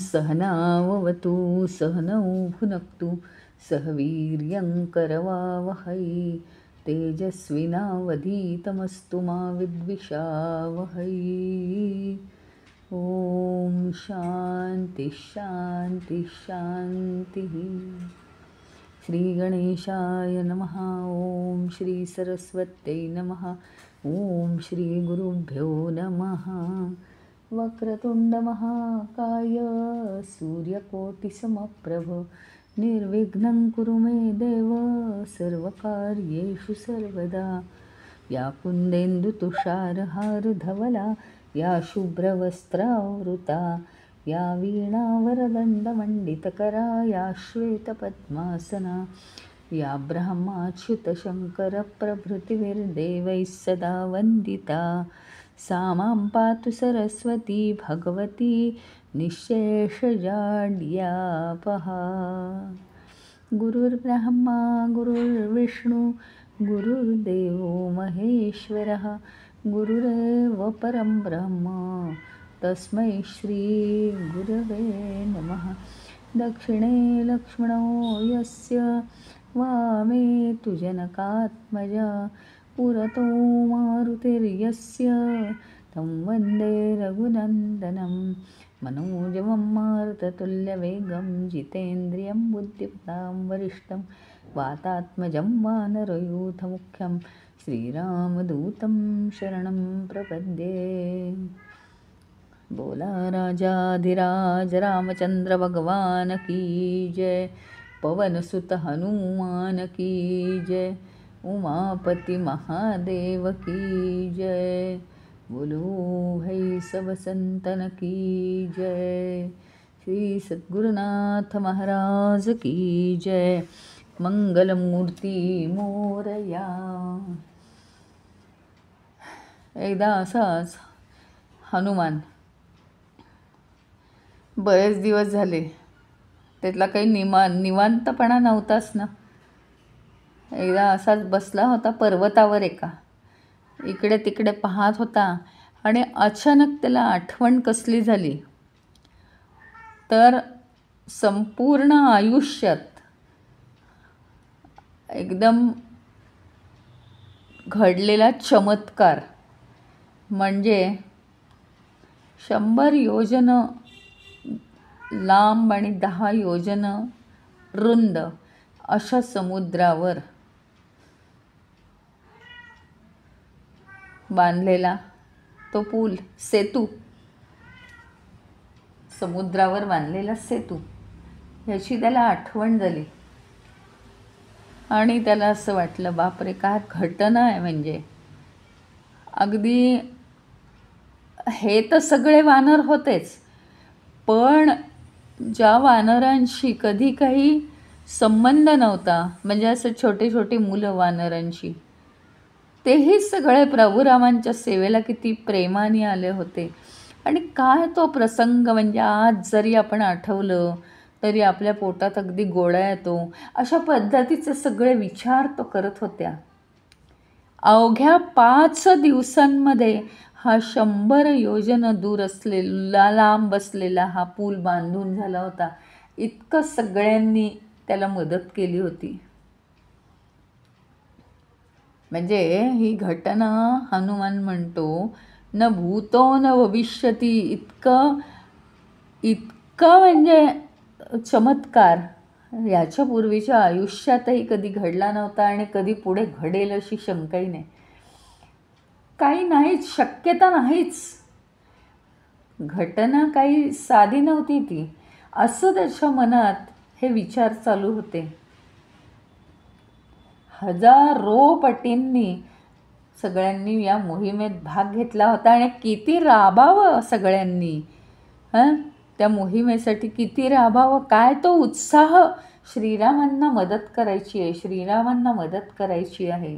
सहनाववतु सहनौ भुनक्तु सह वीर्यं करवावहै तेजस्विनावधीतमस्तु मा विद्विषावहै। ॐ शान्ति शान्ति शान्तिः। श्रीगणेशाय नमः। ॐ श्रीसरस्वत्यै नमः। ॐ श्रीगुरुभ्यो नमः। वक्रतुण्डमहाकाय सूर्यकोटिसमप्रभ निर्विघ्नं कुरु मे देव सर्वकार्येषु सर्वदा। या कुन्देन्दुतुषारहारधवला या शुभ्रवस्त्रावृता या वीणावरदण्डमण्डितकरा या श्वेतपद्मासना या ब्रह्माच्युतशङ्करप्रभृतिभिर्देवैः सदा वन्दिता सा मां पातु सरस्वती भगवती निःशेषजाड्यापहा। गुरुर्ब्रह्मा गुरुर्विष्णु गुरुर्देवो महेश्वरः गुरुरेव परं ब्रह्म तस्मै श्रीगुरवे नमः। दक्षिणे लक्ष्मणो यस्य वामे तु जनकात्मजा पुरतो मारुतिर्यस्य तं वन्दे रघुनन्दनं मनोजवं मारुततुल्यवेगं जितेन्द्रियं बुद्धिमतां वरिष्ठं वातात्मजं वानरयूथमुख्यं श्रीरामदूतं शरणं प्रपद्ये। बोला राजाधिराज रामचंद्र भगवान की जय। पवन सुत हनुमान की जय। उमापति महादेव की जय। बोलो है सब संतन की जय। श्री सद्गुरुनाथ महाराज की जय। मंगलमूर्ती मोरया। एकदा असाच हनुमान बरेच दिवस झाले, त्यातला काही निवांतपणा नव्हताच ना। एकदा असाच बसला होता पर्वतावर एका, इकडे तिकडे पाहत होता आणि अचानक त्याला आठवण कसली झाली तर संपूर्ण आयुष्यात एकदम घडलेला चमत्कार म्हणजे 100 योजन लांब आणि 10 योजन रुंद अशा समुद्रावर बांधलेला तो पूल, सेतू, समुद्रावर बांधलेला सेतू, याची त्याला आठवण झाली आणि त्याला असं वाटलं, बापरे काय घटना आहे। म्हणजे अगदी हे तर सगळे वानर होतेच, पण ज्या वानरांशी कधी काही संबंध नव्हता, म्हणजे असं छोटे छोटे मुलं वानरांशी, तेही सगळे प्रभुरामांच्या सेवेला किती प्रेमाने आले होते। आणि काय तो प्रसंग, म्हणजे आज जरी आपण आठवलं तरी आपल्या पोटात अगदी गोळा येतो, अशा पद्धतीचे सगळे विचार तो करत होत्या। अवघ्या 5 दिवसांमध्ये हा 100 योजन दूर असलेला, लांब असलेला हा पूल बांधून झाला होता। इतकं सगळ्यांनी त्याला मदत केली होती। म्हणजे ही घटना हनुमान म्हणतो न भूतो न भविष्यती, इतकं म्हणजे चमत्कार याच्या पूर्वीच्या आयुष्यातही कधी घडला नव्हता आणि कधी पुढे घडेल अशी शंकाही नाही, काही नाहीच, शक्यता नाहीच। घटना काही साधी नव्हती ती, असं त्याच्या मनात हे विचार चालू होते। हजारो पटींनी सगळ्यांनी या मोहिमेत भाग घेतला होता आणि किती राबावं सगळ्यांनी, त्या मोहिमेसाठी किती राबावं, काय तो उत्साह, श्रीरामांना मदत करायची आहे, श्रीरामांना मदत करायची आहे।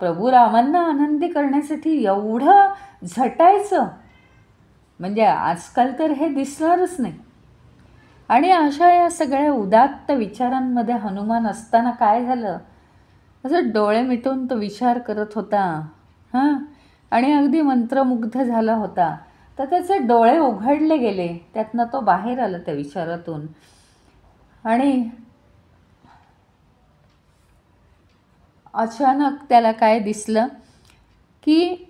प्रभू रामांना आनंदी करण्यासाठी एवढं झटायचं म्हणजे आजकाल तर हे दिसणारच नाही. आणि अशा या सगळ्या उदात्त विचारांमध्ये हनुमान असताना काय झालं, असं डोळे मिटून तो विचार करत होता हां, आणि अगदी मंत्रमुग्ध झाला होता. तर त्याचे डोळे उघडले गेले, त्यातनं तो बाहेर आला त्या विचारातून. आणि अचानक त्याला काय दिसलं की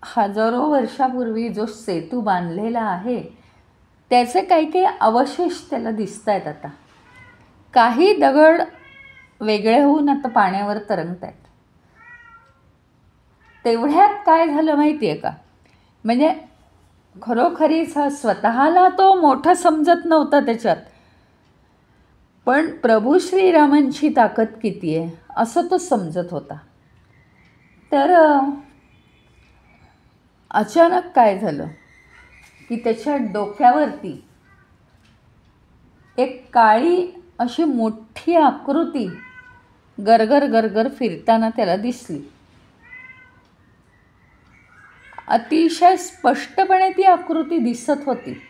हजारो वर्षापूर्वी जो सेतू बांधलेला आहे त्याचे काही काही अवशेष त्याला दिसत आहेत. आता काही दगड वेगळे होऊन आता पाण्यावर तरंगत आहेत. तेवढ्यात काय झालं माहिती आहे का, म्हणजे खरोखरीच स्वतःला तो मोठा समजत नव्हता त्याच्यात, पण प्रभू श्रीरामांची ताकद किती आहे असं तो समजत होता. तर अचानक काय झालं की त्याच्या डोक्यावरती एक काळी अशी मोठी आकृती गरगर गरगर फिरताना त्याला दिसली. अतिशय स्पष्टपणे ती आकृती दिसत होती.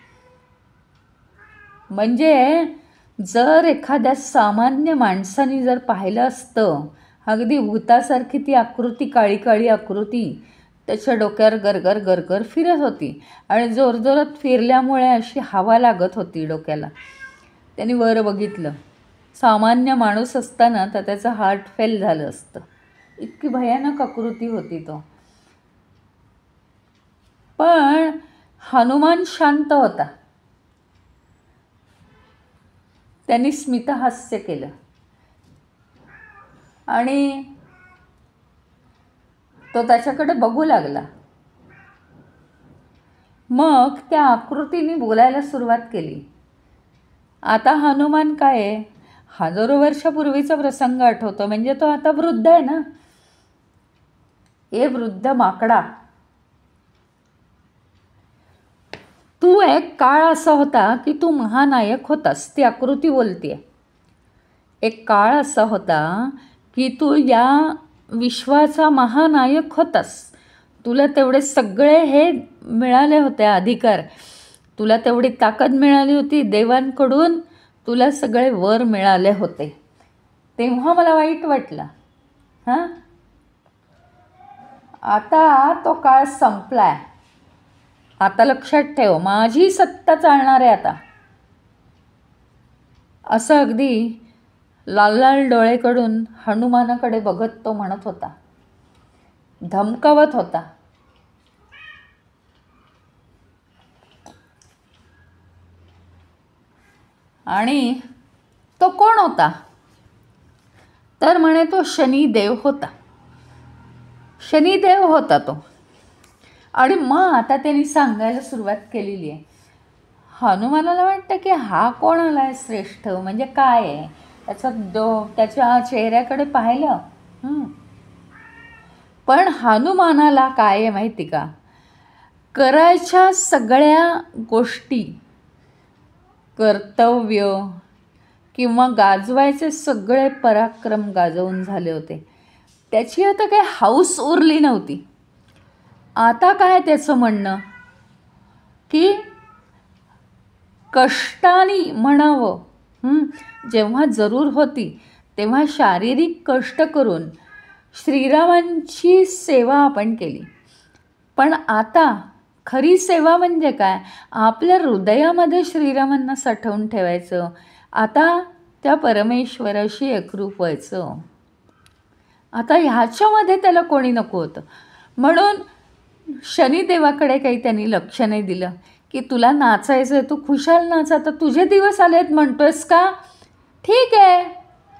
म्हणजे जर एखाद्या सामान्य माणसाने जर पाहिलं असतं, अगदी भूतासारखी ती आकृती, काळी काळी आकृती त्याच्या डोक्यावर गरगर गरगर फिरत होती आणि जोरजोरात फिरल्यामुळे अशी हवा लागत होती डोक्याला. त्यांनी वर बघितलं, सामान्य माणूस असताना तर त्याचं हार्ट फेल झालं असतं, इतकी भयानक आकृती होती तो. पण हनुमान शांत होता. त्यांनी स्मितहास्य केलं आणि तो त्याच्याकडे बघू लागला. मग त्या आकृतीने बोलायला सुरुवात केली. आता हनुमान काय आहे, हजारो वर्षापूर्वीचा प्रसंग आठवतो, म्हणजे तो आता वृद्ध आहे ना. ए वृद्ध माकडा, तू एक काळ असा होता की तू महानायक होतास. ती आकृती बोलतीये. एक काळ असा होता की तू या विश्वाचा महानायक होतास. तुला तेवढे सगळे हे मिळाले होते अधिकार, तुला तेवढी ताकद मिळाली होती देवांकडून, तुला सगळे वर मिळाले होते. तेव्हा मला वाईट वाटलं. हां, आता तो काळ संपलाय. आता लक्षात ठेव, माझी सत्ता चालणार आहे आता. असं अगदी लाल लाल डोळेकडून हनुमानाकडे बघत तो म्हणत होता, धमकावत होता. आणि तो कोण होता, तर म्हणे तो शनिदेव होता. शनिदेव होता तो. आणि मग आता त्यांनी सांगायला सुरुवात केलेली आहे. हनुमानाला वाटतं की हा कोण आला आहे श्रेष्ठ, म्हणजे काय आहे त्याच्या चेहऱ्याकडे पाहिलं. पण हनुमानाला काय आहे माहिती का, करायच्या सगळ्या गोष्टी, कर्तव्य किंवा गाजवायचे सगळे पराक्रम गाजवून झाले होते. त्याची आता काही हौस उरली नव्हती. आता काय त्याचं म्हणणं की कष्टाने म्हणावं. जेव्हा जरूर होती तेव्हा शारीरिक कष्ट करून श्रीरामांची सेवा आपण केली. पण आता खरी सेवा म्हणजे काय, आपल्या हृदयामध्ये श्रीरामांना साठवून ठेवायचं. आता त्या परमेश्वराशी एकरूप व्हायचं. आता ह्याच्यामध्ये त्याला कोणी नको होतं. म्हणून शनिदेवाकडे काही त्यांनी लक्ष नाही दिलं की तुला नाचायचं आहे, तू खुशाल नाच, आता तुझे दिवस आलेत म्हणतोयस का, ठीक आहे,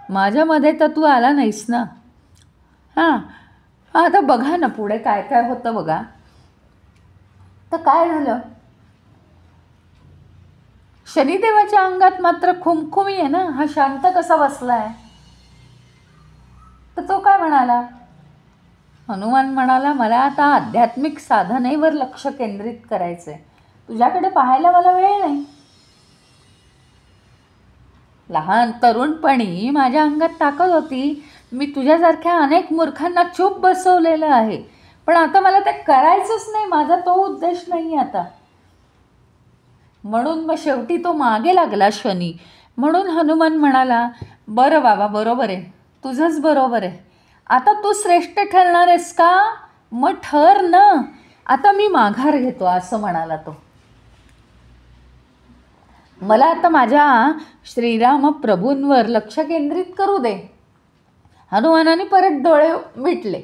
माझ्यामध्ये तर तू आला नाहीस ना. हां, आता बघा ना पुढे काय काय होतं बघा. तर काय झालं, शनिदेवाच्या अंगात मात्र खुमखुमी आहे ना. हा शांत कसा बसलाय. तर तो काय म्हणाला, हनुमान म्हणाला, मला आता आध्यात्मिक साधनेवर लक्ष केंद्रित करायचं आहे, तुझ्याकडे पाहायला मला वेळ नाही. लहान तरुणपणी माझ्या अंगात ताकद होती, मी तुझ्यासारख्या अनेक मूर्खांना चूप बसवलेलं आहे, पण आता मला ते करायचंच नाही, माझा तो उद्देश नाही आता. म्हणून मग शेवटी तो मागे लागला शनी. म्हणून हनुमान म्हणाला, बरं बाबा, बरोबर आहे, तुझंच बरोबर आहे. आता तू श्रेष्ठ ठरणार आहेस का? मग ठर ना, आता मी माघार घेतो, असं म्हणाला तो. मला आता माझ्या श्रीराम प्रभूंवर लक्ष केंद्रित करू दे. हनुमानाने परत डोळे मिटले.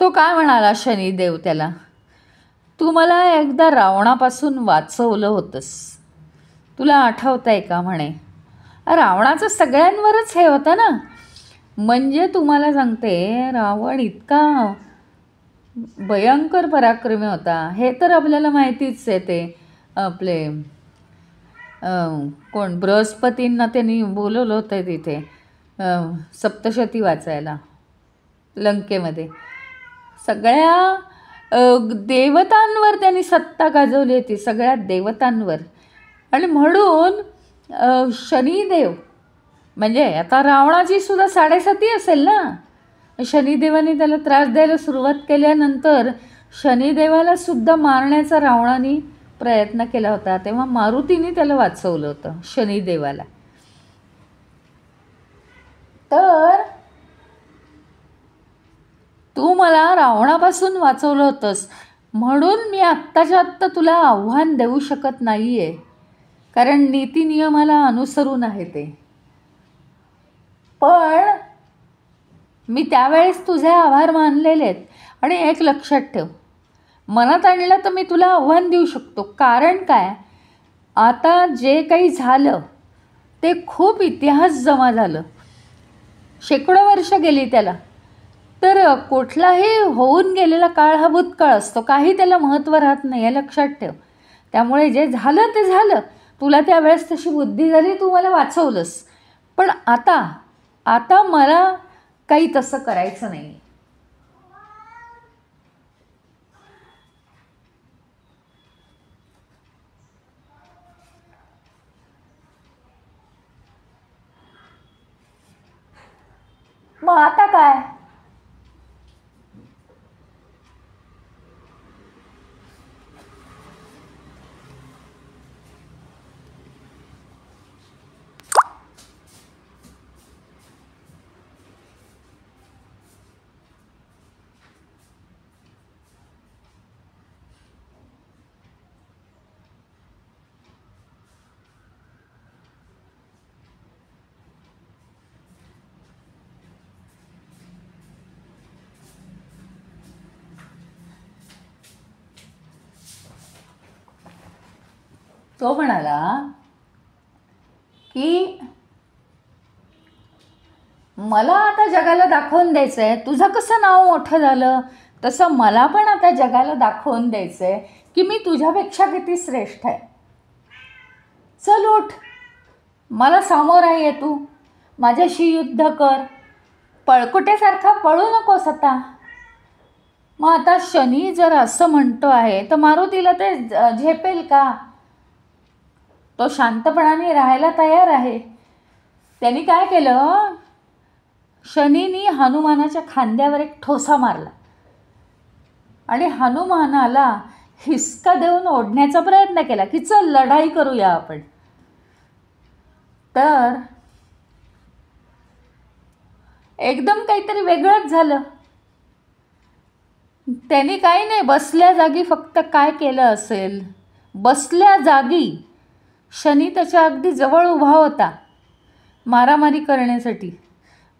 तो काय म्हणाला शनिदेव त्याला, तू मला एकदा रावणापासून वाचवलं होतंस, तुला आठवतं आहे का म्हणे. रावणाचं सगळ्यांवरच हे होतं ना. म्हणजे तुम्हाला सांगते, रावण इतका भयंकर पराक्रमी होता, हे तर आपल्याला माहितीच आहे. ते आपले कोण बृहस्पतींना त्यांनी बोलवलं होतं तिथे सप्तशती वाचायला लंकेमध्ये. सगळ्या देवतांवर त्यांनी सत्ता गाजवली होती, सगळ्या देवतांवर. आणि म्हणून शनिदेव, म्हणजे आता रावणाची सुद्धा 7.5 असेल ना. शनिदेवाने त्याला त्रास द्यायला सुरुवात केल्यानंतर शनिदेवाला सुद्धा मारण्याचा रावणाने प्रयत्न केला होता, तेव्हा मारुतीने त्याला वाचवलं होतं शनिदेवाला. तर तू मला रावणापासून वाचवलं होतंस, म्हणून मी आत्ताच्या आत्ता तुला आव्हान देऊ शकत नाही आहे, कारण नीतिनियमाला अनुसरून आहे ते. पण मी त्यावेळेस तुझे आभार मानलेले आहेत. आणि एक लक्षात ठेव, मनात आणलं तर मी तुला आव्हान देऊ शकतो. कारण काय, आता जे काही झालं ते खूप इतिहास जमा झालं, शेकडो वर्ष गेली त्याला. तर कुठलाही होऊन गेलेला काळ हा भूतकाळ असतो, काही त्याला महत्त्व राहत नाही, हे लक्षात ठेव. त्यामुळे जे झालं ते झालं. तुला त्यावेळेस तशी बुद्धी झाली, तू मला वाचवलंस. पण आता मला काही तसं करायचं नाही. मग आता काय? तो म्हणाला की मला आता जगाला दाखवून द्यायचं आहे, तुझं कसं नाव मोठं झालं तसं मला पण आता जगाला दाखवून द्यायचं आहे की मी तुझ्यापेक्षा किती श्रेष्ठ आहे. चल उठ, मला सामोरा ये, तू माझ्याशी युद्ध कर, पळकुट्यासारखा पळू नकोस आता. मग आता शनी जर असं म्हणतो आहे तर मारुतीला ते झेपेल का? तो शांतपणाने राहायला तयार आहे. त्यांनी काय केलं, शनीनी हनुमानाच्या खांद्यावर एक ठोसा मारला आणि हनुमानाला हिसका देऊन ओढण्याचा प्रयत्न केला की चल लढाई करूया आपण. तर एकदम काहीतरी वेगळंच झालं. त्यांनी काही नाही, बसल्या जागी फक्त काय केलं असेल, बसल्या जागी शनी त्याच्या अगदी जवळ उभा होता मारामारी करण्यासाठी.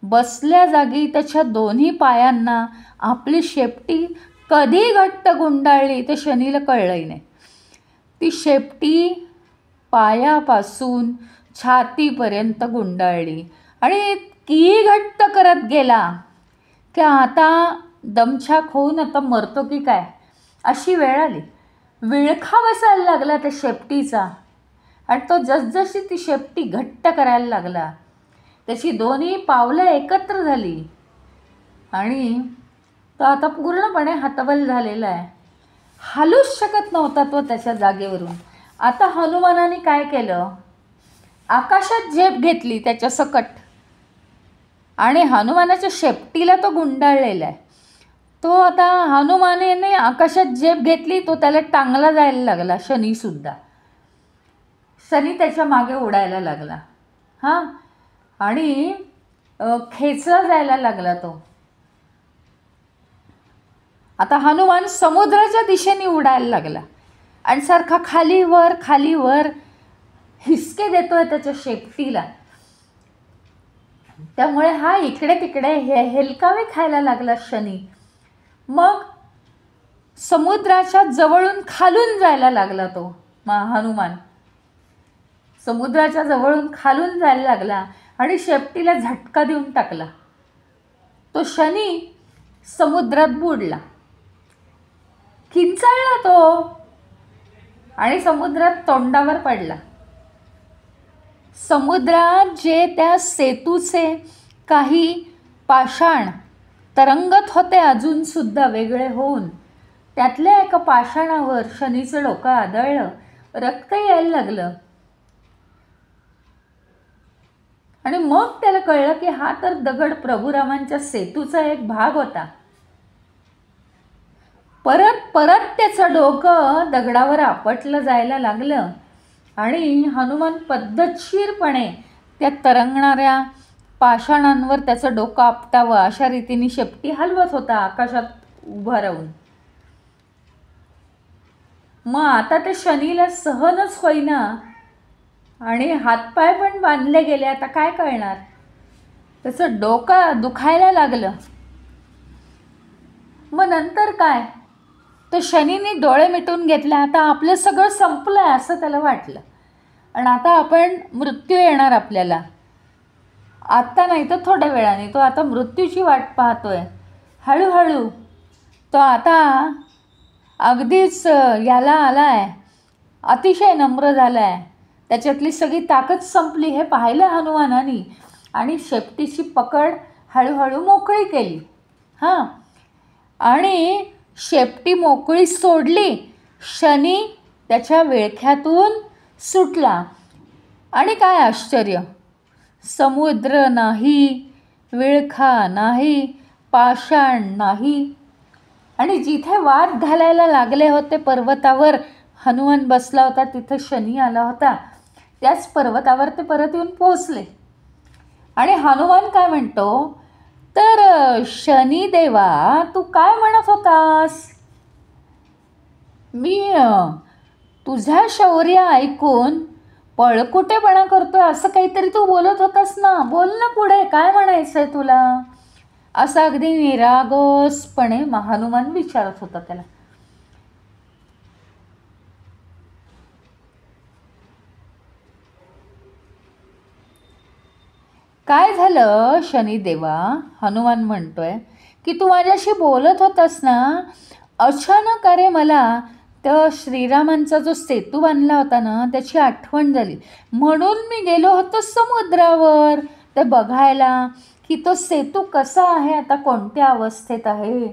बसल्या जागी त्याच्या दोन्ही पायांना आपली शेपटी कधी घट्ट गुंडाळली ते शनीला कळलंही नाही. ती शेपटी पायापासून छातीपर्यंत गुंडाळली आणि इतकी घट्ट करत गेला की आता दमछाक होऊन आता मरतो की काय अशी वेळ आली. विळखा बसायला लागला त्या शेपटीचा आणि तो जसजशी ती शेपटी घट्ट करायला लागला त्याची दोन्ही पावलं एकत्र झाली आणि तो आता पूर्णपणे हतबल झालेला आहे. हालूच शकत नव्हता तो त्याच्या जागेवरून. आता हनुमानाने काय केलं, आकाशात झेप घेतली त्याच्या सकट आणि हनुमानाच्या शेपटीला तो गुंडाळलेला आहे. तो आता हनुमानेने आकाशात झेप घेतली, तो त्याला टांगला जायला लागला. शनीसुद्धा, शनी त्याच्या मागे उडायला लागला. हां, आणि खेचला जायला लागला तो. आता हनुमान समुद्राच्या दिशेने उडायला लागला आणि सारखा खालीवर खालीवर हिसके देतोय त्याच्या शेपटीला. त्यामुळे हा इकडे तिकडे हेलकावे खायला लागला शनी. मग समुद्राच्या जवळून खालून जायला लागला तो हनुमान. समुद्राच्या जवळून खालून जायला लागला आणि शेपटीला झटका देऊन टाकला. तो शनी समुद्रात बुडला, किंचाळला तो आणि समुद्रात तोंडावर पडला. समुद्रात जे त्या सेतूचे काही पाषाण तरंगत होते अजूनसुद्धा वेगळे होऊन, त्यातल्या एका पाषाणावर शनीचं डोकं आदळलं, रक्त यायला लागलं. आणि मग त्याला कळलं की हा तर दगड प्रभुरामांच्या सेतूचा एक भाग होता. परत परत त्याचं डोकं दगडावर आपटलं जायला लागलं आणि हनुमान पद्धतशीरपणे त्या तरंगणाऱ्या पाषाणांवर त्याचं डोकं आपटावं अशा रीतीने शेपटी हलवत होता आकाशात उभा राहून. मग आता ते शनीला सहनच होईना आणि हातपाय पण बांधले गेले. आता काय करणार, त्याचं डोकं दुखायला लागलं. मग नंतर काय, तो शनीने डोळे मिटून घेतले. आता आपलं सगळं संपलं आहे असं त्याला वाटलं आणि आता आपण मृत्यू येणार आपल्याला. आत्ता नाही तर थोड्या वेळाने तो आता मृत्यूची वाट पाहतोय. हळूहळू तो आता अगदीच याला आला आहे, अतिशय नम्र झाला आहे. त्याच्यातली सगळी ताकद संपली हे पाहिलं हनुमानाने आणि शेपटीची पकड हळूहळू मोकळी केली. हां, आणि शेपटी मोकळी सोडली. शनी त्याच्या विळख्यातून सुटला आणि काय आश्चर्य, समुद्र नाही, विळखा नाही, पाषाण नाही. आणि जिथे वाद घालायला लागले होते पर्वतावर हनुमान बसला होता, तिथं शनी आला होता. त्याच पर्वतावर ते परत येऊन पोहोचले. आणि हनुमान काय म्हणतो तर, शनिदेवा तू काय म्हणत होतास, मी तुझ्या शौर्य ऐकून पळकुटेपणा करतोय असं काहीतरी तू बोलत होतास ना, बोल ना पुढे, काय म्हणायचं आहे तुला, असं अगदी निरागसपणे हनुमान विचारत होता त्याला. काय झालं शनिदेवा, हनुमान म्हणतोय की तू माझ्याशी बोलत होतास ना, अचानक अरे मला तर श्रीरामांचा जो सेतू बांधला होता ना त्याची आठवण झाली, म्हणून मी गेलो होतो समुद्रावर ते बघायला की तो सेतू कसा आहे, आता कोणत्या अवस्थेत आहे.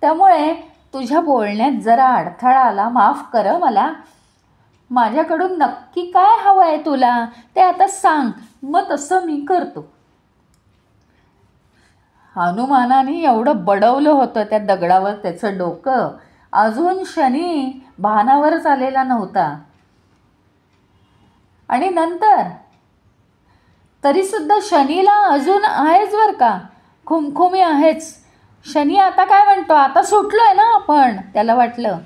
त्यामुळे तुझ्या बोलण्यात जरा अडथळा आला, माफ कर मला. माझ्याकडून नक्की काय हवं आहे तुला ते आता सांग, मग तसं मी करतो. हनुमानाने एवढं बडवलं होतं त्या दगडावर त्याचं डोकं, अजून शनी भानावरच आलेला नव्हता. आणि नंतर तरीसुद्धा शनीला अजून आहेच बरं का, खुमखुमी आहेच. शनी आता काय म्हणतो, आता सुटलो आहे ना आपण, त्याला वाटलं.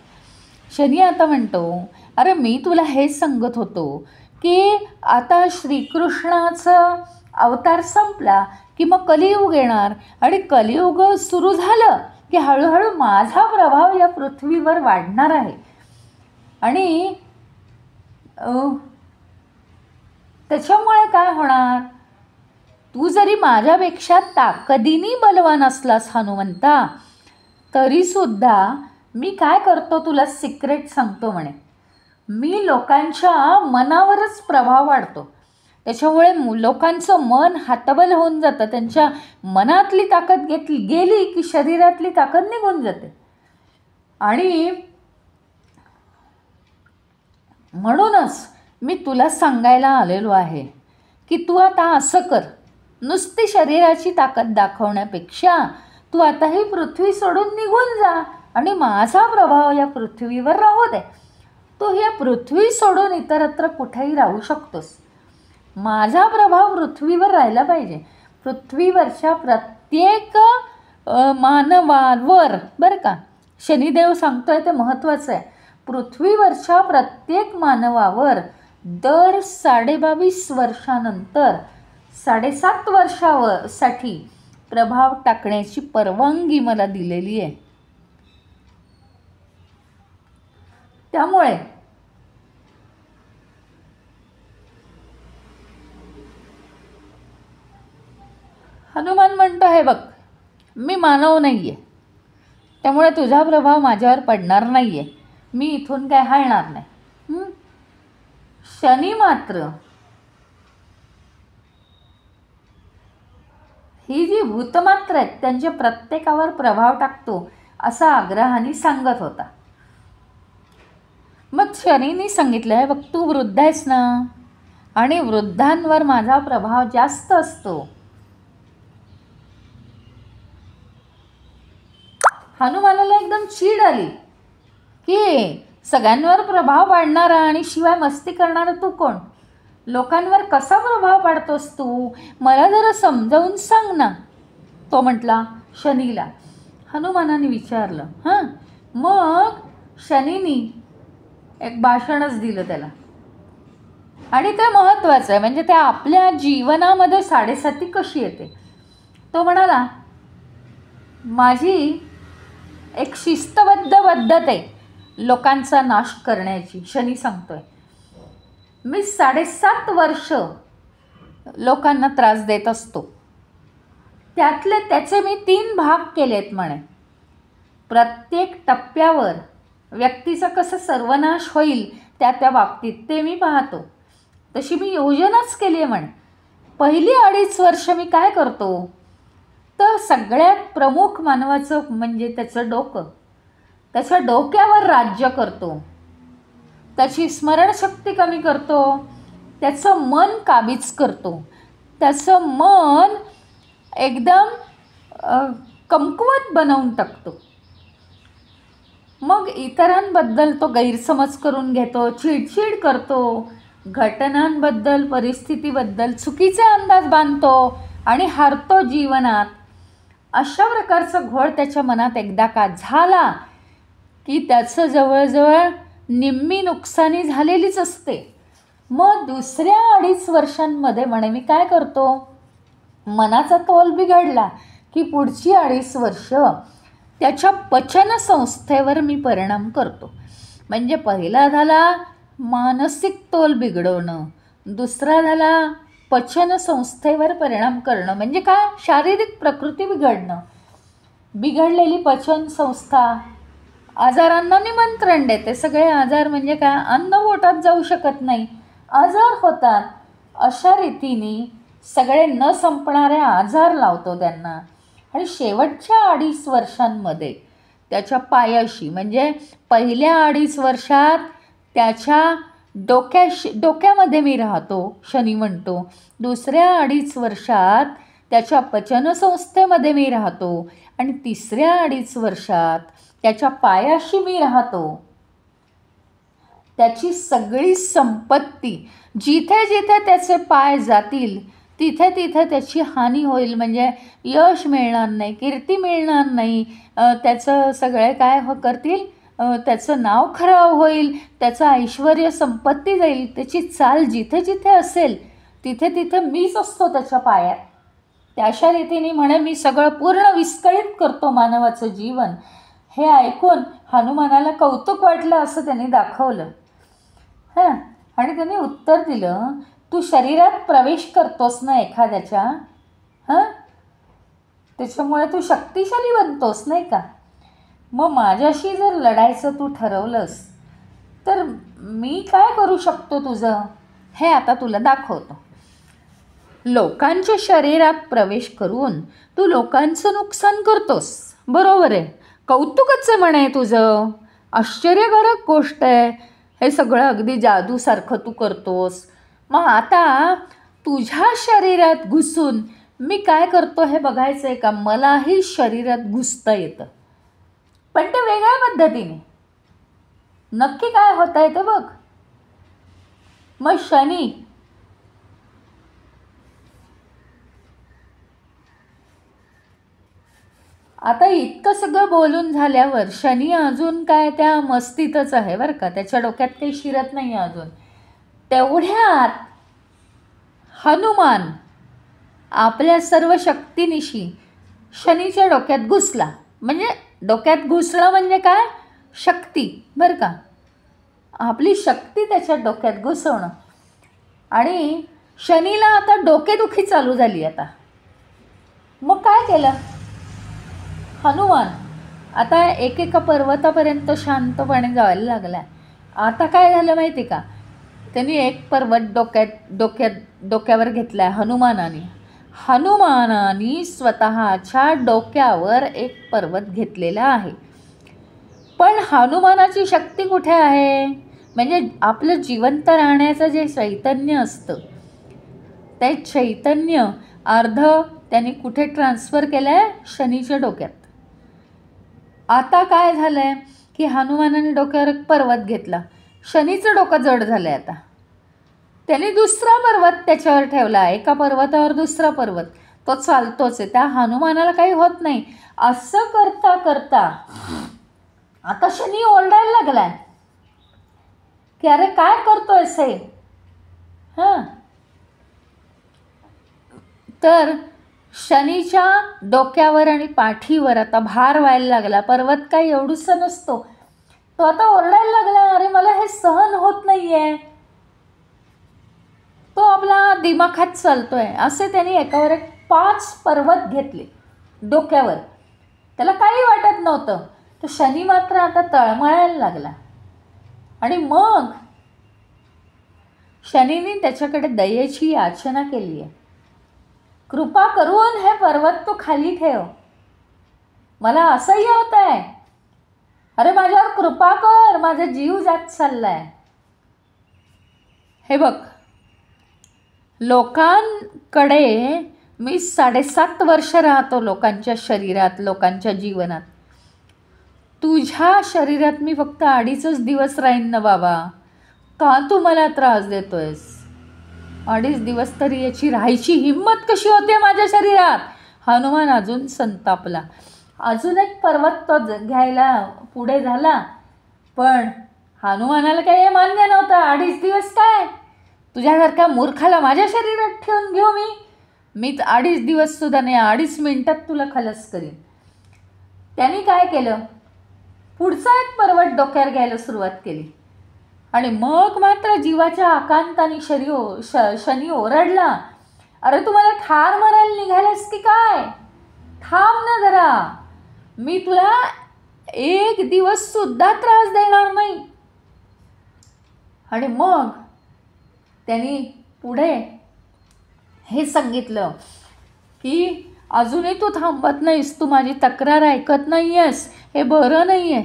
शनी आता म्हणतो, अरे मी तुला हेच सांगत होतो की आता श्रीकृष्णाचं अवतार संपला की मग कलियुग येणार आणि कलियुग सुरू झालं की हळूहळू माझा प्रभाव या पृथ्वीवर वाढणार आहे. आणि त्याच्यामुळे काय होणार, तू जरी माझ्यापेक्षा ताकदीने बलवान असलास हनुमंता, तरीसुद्धा मी काय करतो तुला सिक्रेट सांगतो म्हणे, मी लोकांच्या मनावरच प्रभाव वाढतो. त्याच्यामुळे लोकांचं मन हतबल होऊन जातं, त्यांच्या मनातली ताकद गेली की शरीरातली ताकद निघून जाते. आणि म्हणूनच मी तुला सांगायला आलेलो आहे की तू आता असं कर, नुसती शरीराची ताकद दाखवण्यापेक्षा तू आता ही पृथ्वी सोडून निघून जा आणि माझा प्रभाव या पृथ्वीवर राहू दे. तू या पृथ्वी सोडून इतरत्र कुठेही राहू शकतोस. माझा प्रभाव पृथ्वीवर राहिला पाहिजे. पृथ्वीवरच्या प्रत्येक मानवावर, बरं का, शनिदेव सांगतोय ते महत्त्वाचं आहे. पृथ्वीवरच्या प्रत्येक मानवावर दर 22.5 वर्षानंतर 7.5 वर्षासाठी प्रभाव टाकण्याची परवानगी मला दिलेली आहे. त्यामुळे हनुमान म्हणतो, हे बघ, मी मानव नाही आहे, त्यामुळे तुझा प्रभाव माझ्यावर पडणार नाही आहे, मी इथून काय हलणार नाही. शनी मात्र ही जी भूतमात्र आहेत त्यांच्या प्रत्येकावर प्रभाव टाकतो असा आग्रहाने सांगत होता. मग शनीने सांगितलं, आहे बघ, तू वृद्ध आहेस ना, आणि वृद्धांवर माझा प्रभाव जास्त असतो. हनुमानाला एकदम चीड आली की सगळ्यांवर प्रभाव पाडणारा आणि शिवाय मस्ती करणारा तू कोण? लोकांवर कसा प्रभाव पाडतोस तू? मला जरा समजावून सांग ना, तो म्हटला शनीला. हनुमानाने विचारलं. मग शनीनी एक भाषणच दिलं त्याला, आणि ते महत्त्वाचं आहे, म्हणजे ते आपल्या जीवनामध्ये साडेसाती कशी येते. तो म्हणाला, माझी एक शिस्तबद्ध पद्धत आहे लोकांचा नाश करण्याची. शनी सांगतोय, मी 7.5 वर्ष लोकांना त्रास देत असतो. त्याचे मी 3 भाग केलेत म्हणे. प्रत्येक टप्प्यावर व्यक्तीचा कसं सर्वनाश होईल त्या बाबतीत ते मी पाहतो. तशी मी योजनाच केली आहे म्हणे. पहिली 2.5 वर्ष मी काय करतो, तर सगळ्यात प्रमुख मानवाचं म्हणजे त्याचं डोकं, त्याच्या डोक्यावर राज्य करतो. त्याची स्मरणशक्ती कमी करतो, त्याचं मन काबीज करतो, त्याचं मन एकदम कमकुवत बनवून टाकतो. मग इतरांबद्दल तो गैरसमज करून घेतो, चिडचिड करतो, घटनांबद्दल परिस्थितीबद्दल चुकीचे अंदाज बांधतो आणि हारतो जीवनात. अशा प्रकारचा घोळ त्याच्या मनात एकदा का झाला की त्याचं जवळजवळ निम्मी नुकसानी झालेलीच असते. मग दुसऱ्या 2.5 वर्षांमध्ये म्हणे मी काय करतो, मनाचा तोल बिघडला की पुढची 2.5 वर्ष त्याच्या पचनसंस्थेवर मी परिणाम करतो. म्हणजे पहिला झाला मानसिक तोल बिघडवणं, दुसरा झाला पचनसंस्थेवर परिणाम करणं, म्हणजे काय, शारीरिक प्रकृती बिघडणं. बिघडलेली पचनसंस्था आजारांना निमंत्रण देते. सगळे आजार म्हणजे काय, अन्न पोटात जाऊ शकत नाही, आजार होतात. अशा रीतीने सगळे न संपणारे आजार लावतो त्यांना. आणि शेवटच्या 2.5 वर्षांमध्ये त्याच्या पायाशी, म्हणजे पहिल्या 2.5 वर्षात त्याच्या डोक्यामध्ये मी राहतो, शनी म्हणतो. दुसऱ्या 2.5 वर्षात त्याच्या पचनसंस्थेमध्ये मी राहतो, आणि तिसऱ्या 2.5 वर्षात त्याच्या पायाशी मी राहतो. त्याची सगळी संपत्ती जिथे जिथे त्याचे पाय जातील तिथे तिथे त्याची हानी होईल. म्हणजे यश मिळणार नाही, कीर्ती मिळणार नाही, त्याचं सगळे काय करतील, त्याचं नाव खराब होईल, त्याचं ऐश्वर्य संपत्ती जाईल. त्याची चाल जिथे जिथे असेल तिथे तिथे मीच असतो त्याच्या पायात. त्याच्या रीतीने म्हणे मी सगळं पूर्ण विस्कळीत करतो मानवाचं जीवन. हे ऐकून हनुमानाला कौतुक वाटलं असं त्यांनी दाखवलं. आणि त्यांनी उत्तर दिलं, तू शरीरात प्रवेश करतोस ना एखाद्याच्या, त्याच्यामुळे तू शक्तिशाली बनतोस नाही का. मग माझ्याशी जर लढायचं तू ठरवलंस तर मी काय करू शकतो तुझं, हे आता तुला दाखवतो. लोकांच्या शरीरात प्रवेश करून तू लोकांचं नुकसान करतोस, बरोबर आहे, कौतुकच म्हणे तुझं, आश्चर्यकारक गोष्ट आहे. हे सगळं अगदी जादूसारखं तू करतोस. मग आता तुझ्या शरीरात घुसून मी काय करतो हे बघायचं आहे का? मलाही शरीरात घुसता येतं, पण ते वेगळ्या पद्धतीने. नक्की काय होत आहे ते बघ. मग शनी आता इतकं सगळं बोलून झाल्यावर शनी अजून काय त्या मस्तीतच आहे बरं का, त्याच्या डोक्यात काही शिरत नाही अजून. तेवढ्यात हनुमान आपल्या सर्व शक्तीनिशी शनीच्या डोक्यात घुसला. म्हणजे डोक्यात घुसणं म्हणजे काय? शक्ती बरं का, आपली शक्ती त्याच्या डोक्यात घुसवणं. आणि शनीला आता डोकेदुखी चालू झाली आता. मग काय केलं हनुमान? आता एकेका पर्वतापर्यंत शांतपणे जायला लागला. आता काय झालं माहिती का? त्यांनी एक पर्वत डोक्यावर घेतला आहे हनुमानाने स्वतःच्या डोक्यावर एक पर्वत घेतलेला आहे. पण हनुमानाची शक्ती कुठे आहे? म्हणजे आपलं जिवंत राहण्याचं जे चैतन्य असतं ते चैतन्य अर्ध त्यांनी कुठे ट्रान्सफर केलं आहे? शनीच्या डोक्यात. आता काय झालं आहे की हनुमानाने डोक्यावर एक पर्वत घेतला. शनीचं डोकं जड झालं आहे आता. त्याने दुसरा पर्वत त्याच्यावर ठेवला. एका पर्वतावर दुसरा पर्वत, तो चालतोच आहे, त्या हनुमानाला काही होत नाही. असं करता करता आता शनी ओरडायला लागलाय की अरे काय करतोयस हे? हां, तर शनीच्या डोक्यावर आणि पाठीवर आता भार व्हायला लागला. पर्वत काही एवढूसा नसतो. तो आता ओरडायला लागला, अरे मला हे सहन होत नाही आहे. तो आपला दिमाखात चालतोय. असे त्यांनी एकावर एक 5 पर्वत घेतले डोक्यावर. त्याला काही वाटत नव्हतं. तर शनी मात्र आता तळमळायला लागला. आणि मग शनीने त्याच्याकडे दयेची याचना केली आहे, कृपा करून हे पर्वत तू खाली ठेव, मला असह्य होत आहे. अरे माझ्यावर कृपा कर, माझा जीव जात चाललाय. हे बघ, लोकांकडे मी 7.5 वर्ष राहतो, लोकांच्या शरीरात, लोकांच्या जीवनात. तुझ्या शरीरात मी फक्त 2.5 दिवस राहीन ना बाबा. का तू मला त्रास देतोयस? 2.5 दिवस तरी याची राहायची हिंमत कशी होते माझ्या शरीरात? हनुमान अजून संतापला. अजून एक पर्वत तो घ्यायला पुढे झाला, पण हनुमानाला काही हे मान्य नव्हतं. 2.5 दिवस काय? तुझ्यासारख्या मूर्खाला माझ्या शरीरात ठेवून घेऊ मी 2.5 दिवससुद्धा नाही, 2.5 मिनिटात तुला खलास करीन. त्यांनी काय केलं? पुढचा एक पर्वत डोक्यावर घ्यायला सुरुवात केली. आणि मग मात्र जीवाच्या आकांताने शनी ओरडला, अरे तू मला ठार मारायला निघालास की काय? थांब ना जरा, मी तुला 1 दिवससुद्धा त्रास देणार नाही. आणि मग त्यांनी पुढे हे सांगितलं की अजूनही तू थांबत नाहीस, तू माझी तक्रार ऐकत नाही आहेस, हे बरं नाही आहे.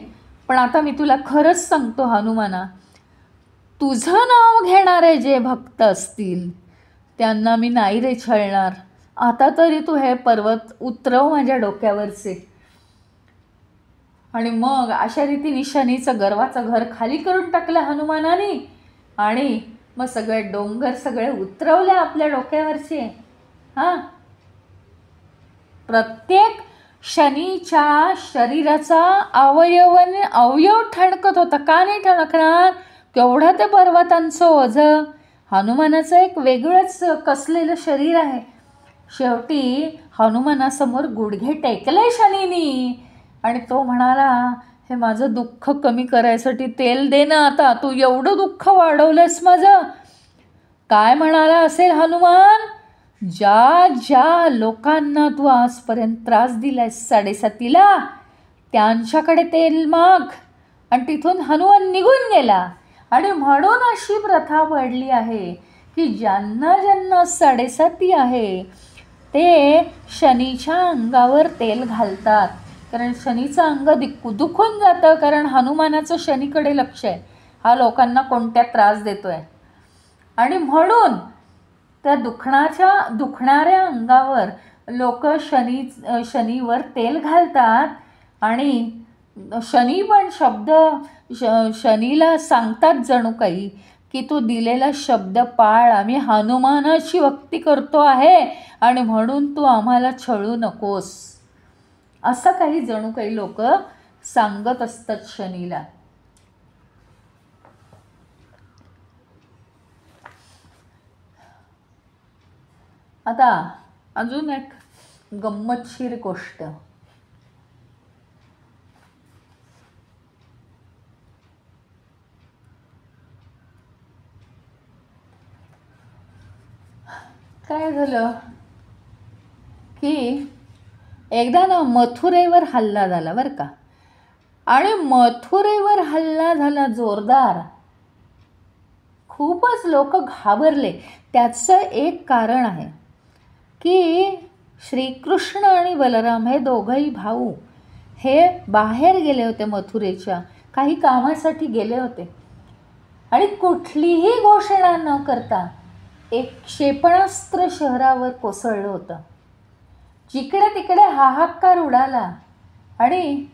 पण आता मी तुला खरंच सांगतो हनुमाना, तुझं नाव घेणारे जे भक्त असतील त्यांना मी नाही रे छळणार. आता तरी तू हे पर्वत उतरव माझ्या डोक्यावरचे. आणि मग अशा रीतीने शनीचं गर्वाचं घर खाली करून टाकलं हनुमानाने. आणि मग सगळे डोंगर सगळे उतरवले आपल्या डोक्यावरचे. हां, प्रत्येक शनीच्या शरीराचा अवयव ठणकत होता. का नाही ठणकणार? केवढं ते पर्वतांचं ओझं. हनुमानाचं एक वेगळंच कसलेलं शरीर आहे. शेवटी हनुमानासमोर गुडघे टेकले शनीनी आणि तो म्हणाला, हे माझं दुःख कमी करायसाठी तेल दे ना आता, तू एवढं दुःख वाढवलंस माझं. काय म्हणाला असेल हनुमान? ज्या ज्या लोकांना तू आजपर्यंत त्रास दिलायस 7.5ला, त्यांच्याकडे तेल माग. आणि तिथून हनुमान निघून गेला. आणि म्हणून अशी प्रथा पडली आहे की ज्यांना ज्यांना 7.5 आहे ते शनीच्या अंगावर तेल घालतात. कारण शनीचं अंग दुखून जातं, कारण हनुमानाचं शनीकडे लक्ष आहे. हा लोकांना कोणत्या त्रास देतोय. आणि म्हणून त्या दुखणाऱ्या अंगावर लोक शनीवर तेल घालतात आणि शनी पण शनीला सांगतात जणू काही की तू दिलेला शब्द पाळ, आम्ही हनुमानाची भक्ती करतो आहे आणि म्हणून तू आम्हाला छळू नकोस, असं काही जणू काही लोक सांगत असतात शनीला. आता अजून एक गंमतशीर गोष्ट. काय झालं की एकदा ना मथुरेवर हल्ला झाला बरं का. आणि मथुरेवर हल्ला झाला जोरदार. खूपच लोक घाबरले. त्याचं एक कारण आहे की श्रीकृष्ण आणि बलराम हे दोघंही भाऊ हे बाहेर गेले होते, मथुरेच्या काही कामासाठी गेले होते. आणि कुठलीही घोषणा न करता एक क्षेपणास्त्र शहरावर कोसळलं होतं. जिकडे तिकडे हाहाकार उडाला आणि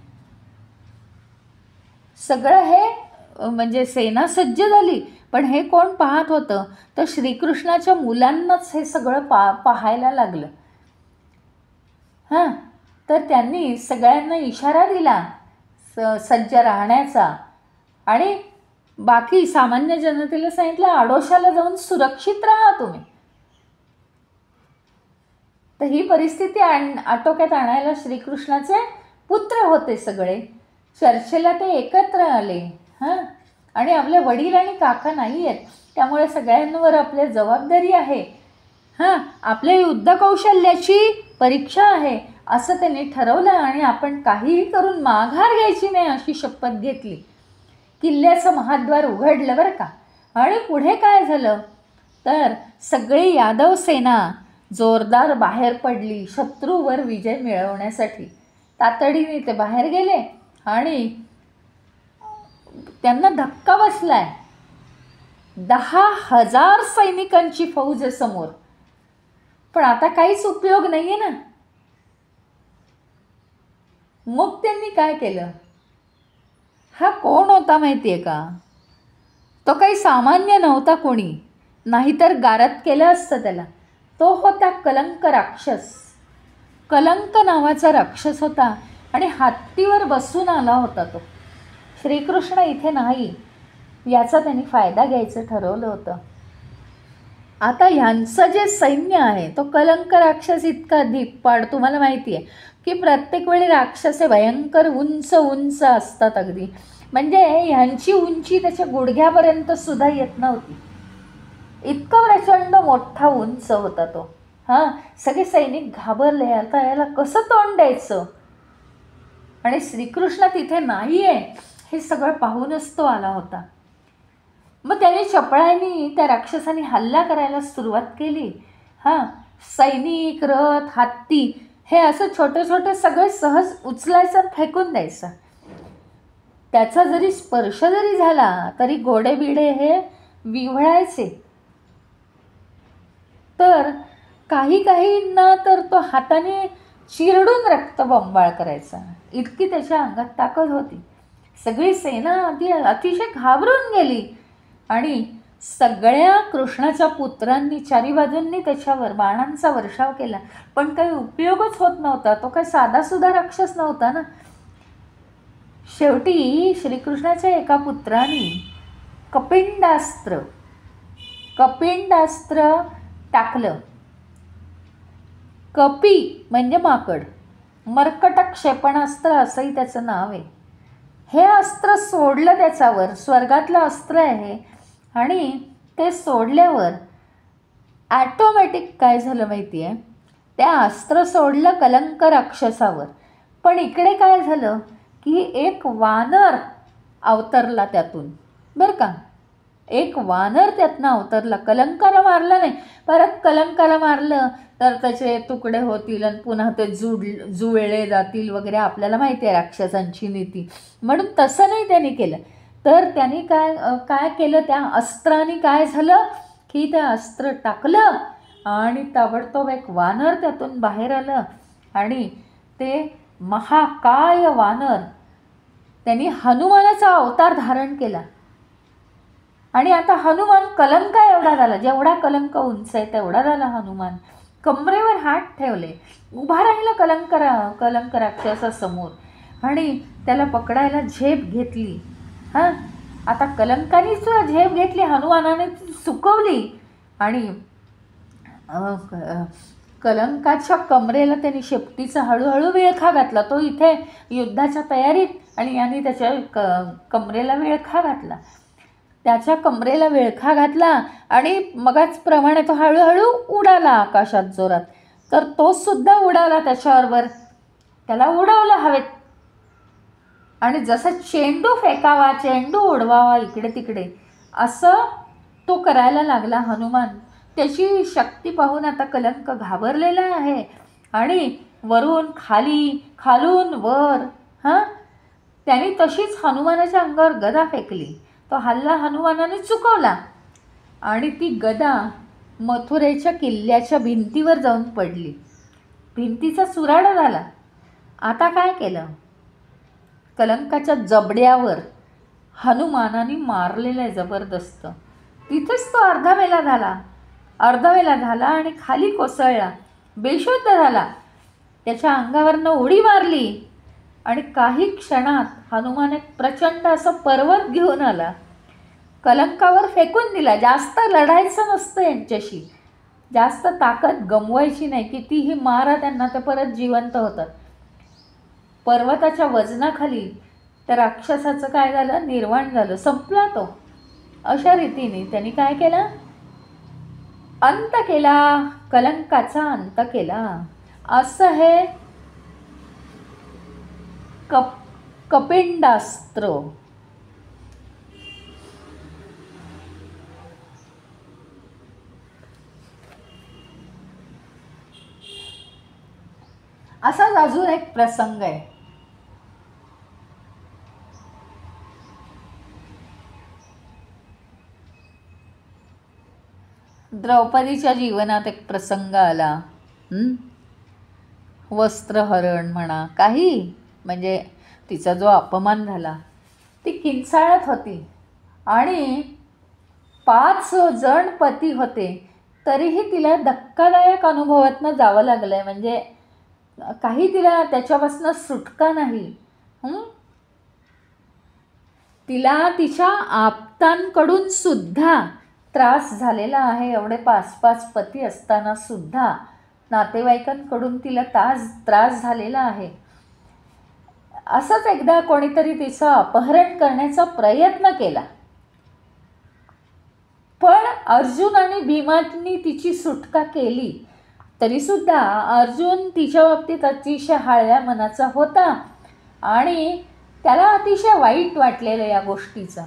सगळं हे म्हणजे सेना सज्ज झाली. पण हे कोण पाहत होतं तर श्रीकृष्णाच्या मुलांनाच हे सगळं पाहायला लागलं. तर त्यांनी सगळ्यांना इशारा दिला सज्ज राहण्याचा आणि बाकी सामान्य जनतेला सांगितलं आडोशाला जाऊन सुरक्षित राहा तुम्ही. तर ही परिस्थिती आटोक्यात आणायला श्रीकृष्णाचे पुत्र होते सगळे. चर्चेला ते एकत्र आले. आणि आपले वडील आणि काका नाही आहेत, त्यामुळे सगळ्यांवर आपली जबाबदारी आहे. आपल्या युद्धकौशल्याची परीक्षा आहे असं त्यांनी ठरवलं आणि आपण काहीही करून माघार घ्यायची नाही अशी शपथ घेतली. किल्ल्याचं महाद्वार उघडलं बरं का. आणि पुढे काय झालं तर सगळी यादव सेना जोरदार बाहेर पडली शत्रूवर विजय मिळवण्यासाठी. तातडीने ते बाहेर गेले आणि त्यांना धक्का बसलाय. 10,000 सैनिकांची फौज आहे समोर, पण आता काहीच उपयोग नाहीये ना. मग त्यांनी काय केलं. हा कोण होता माहिती आहे का. तो काही सामान्य नव्हता कोणी, नाहीतर गारद केलं असतं त्याला. तो होता कलंक राक्षस. कलंक नावाचा राक्षस होता आणि हत्तीवर बसून आला होता तो. श्रीकृष्ण इथे नाही याचा त्यांनी फायदा घ्यायचं ठरवलं होतं. आता ह्यांचं जे सैन्य आहे तो कलंक राक्षस इतका धिप्पाड. तुम्हाला माहिती आहे की प्रत्येक वेळी राक्षसे भयंकर उंच उंच असतात अगदी. म्हणजे ह्यांची उंची त्याच्या गुडघ्यापर्यंत सुद्धा येत नव्हती. इतका प्रचंड मोठा उंच होता तो. सगळे सैनिक घाबरले. आता याला कसं तोंड द्यायचं. आणि श्रीकृष्ण तिथे नाही आहे हे सगळं पाहूनच तो आला होता. मग त्याने चपळाईने त्या राक्षसाने हल्ला करायला सुरुवात केली. सैनिक, रथ, हत्ती हे असं छोटे छोटे सगळे सहज उचलायचं फेकून द्यायचं. त्याचा जरी स्पर्श जरी झाला तरी गोडे बिडे हे विव्हळायचे. तर काहींना तर तो हाताने चिरडून रक्तबंबाळ करायचा. इतकी त्याच्या अंगात ताकद होती. सगळी सेना अतिशय घाबरून गेली आणि सगळ्या कृष्णाच्या पुत्रांनी चारी बाजूंनी त्याच्यावर बाणांचा वर्षाव केला. पण काही उपयोगच होत नव्हता. तो काही साधासुद्धा राक्षस नव्हता ना. शेवटी श्रीकृष्णाच्या एका पुत्राने कपिंडास्त्र टाकलं. कपी म्हणजे माकड, मर्कट क्षेपणास्त्र असंही त्याचं नाव आहे. हे अस्त्र सोडलं त्याच्यावर. स्वर्गातलं अस्त्र आहे आणि ते सोडल्यावर ॲटोमॅटिक काय झालं माहिती आहे. त्या अस्त्र सोडलं कलंक राक्षसावर. पण इकडे काय झालं की एक वानर अवतरला त्यातून बरं का. एक वानर त्यातनं अवतरला. कलंकाला मारलं नाही. परत कलंकाला मारलं तर त्याचे तुकडे होतील आणि पुन्हा ते जुळले जातील वगैरे. आपल्याला माहिती आहे राक्षसांची नीती. म्हणून तसं नाही त्याने केलं. तर त्यांनी काय केलं, त्या अस्त्राने काय झालं की त्या अस्त्र टाकलं आणि ताबडतोब एक वानर त्यातून बाहेर आलं आणि ते महाकाय वानर त्यांनी हनुमानाचा अवतार धारण केला. आणि आता हनुमान कलंका एवढा झाला, जेवढा कलंक उंच आहे तेवढा झाला हनुमान. कमरेवर हात ठेवले, उभा राहिला कलंक राक्षसासमोर आणि त्याला पकडायला झेप घेतली. हां, आता कलंकानीच झेप घेतली, हनुमानाने चुकवली आणि कलंकाच्या कमरेला त्यांनी शेपटीचा हळूहळू विळखा घातला. तो इथे युद्धाच्या तयारीत आणि यांनी त्याच्या कमरेला विळखा घातला. त्याच्या कमरेला विळखा घातला आणि मगाचप्रमाणे तो हळूहळू उडाला आकाशात जोरात. तर तो सुद्धा उडाला त्याच्याबरोबर, त्याला उडवलं हवेत. आणि जसं चेंडू फेकावा, चेंडू उडवावा इकडे तिकडे, असं तो करायला लागला हनुमान. त्याची शक्ती पाहून आता कलंक घाबरलेला आहे आणि वरून खाली, खालून वर, त्याने तशीच हनुमानाच्या अंगावर गदा फेकली. तो हल्ला हनुमानाने चुकवला आणि ती गदा मथुरेच्या किल्ल्याच्या भिंतीवर जाऊन पडली. भिंतीचा चुराडा झाला. आता काय केलं, कलंकाच्या जबड्यावर हनुमानाने मारलेलं आहे जबरदस्त. तिथेच तो अर्धवेला झाला आणि खाली कोसळला, बेशुद्ध झाला. त्याच्या अंगावरनं उडी मारली आणि काही क्षणात हनुमान एक प्रचंड असं पर्वत घेऊन आला, कलंकावर फेकून दिला. जास्त लढायचं नसतं यांच्याशी, जास्त ताकद गमवायची नाही, कितीही मारा त्यांना ते परत जिवंत होतात. पर्वताच्या वजनाखाली त्या राक्षसाचं काय झालं, निर्वाण झालं, संपला तो. अशा रीतीने त्यांनी काय केलं, अंत केला, कलंकाचा अंत केला. असं हे कपिंडास्त्र. असाच अजून एक प्रसंग आहे. द्रौपदीच्या जीवनात एक प्रसंग आला. वस्त्रहरण म्हणा, काही म्हणजे तिचा जो अपमान झाला. ती किंचाळत होती आणि 5 जण पती होते, तरीही तिला धक्कादायक अनुभवातनं जावं लागलं आहे. म्हणजे काही तिला त्याच्यापासून सुटका नाही. तिला तिच्या आप्तांकडून सुद्धा त्रास झालेला आहे. एवढे 5-5 पती असताना सुद्धा नातेवाईकांकडून तिला त्रास झालेला आहे. असंच एकदा कोणीतरी तिचं अपहरण करण्याचा प्रयत्न केला, पण अर्जुन आणि भीमांनी तिची सुटका केली. तरीसुद्धा अर्जुन तिच्या बाबतीत अतिशय हळव्या मनाचा होता आणि त्याला अतिशय वाईट वाटलेलं या गोष्टीचा.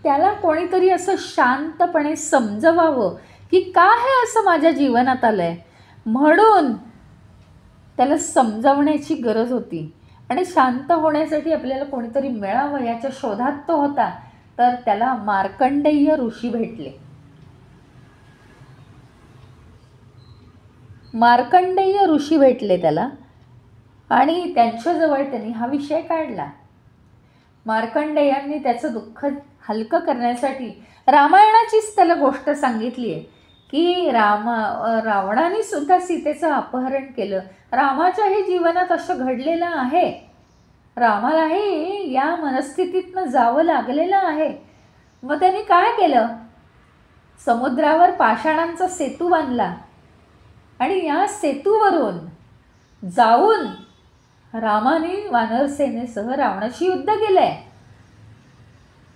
त्याला कोणीतरी असं शांतपणे समजवावं की का हे असं माझ्या जीवनात आलं आहे, म्हणून त्याला समजवण्याची गरज होती. आणि शांत होण्यासाठी आपल्याला कोणीतरी मिळावं याच्या शोधात तो होता. तर त्याला मार्कंडेय ऋषी भेटले. मार्कंडेय ऋषी भेटले त्याला आणि त्यांच्याजवळ त्यांनी हा विषय काढला. मार्कंडेयांनी त्याचं दुःख हलकं करण्यासाठी रामायणाचीच त्याला गोष्ट सांगितली आहे की रावणाने सुद्धा सीतेचं अपहरण केलं. रामाच्याही जीवनात असं घडलेलं आहे, रामालाही या मनस्थितीतनं जावं लागलेलं आहे. मग त्यांनी काय केलं, समुद्रावर पाषाणांचा सेतू बांधला आणि या सेतूवरून जाऊन रामाने वानरसेनेसह रावणाशी युद्ध केलंय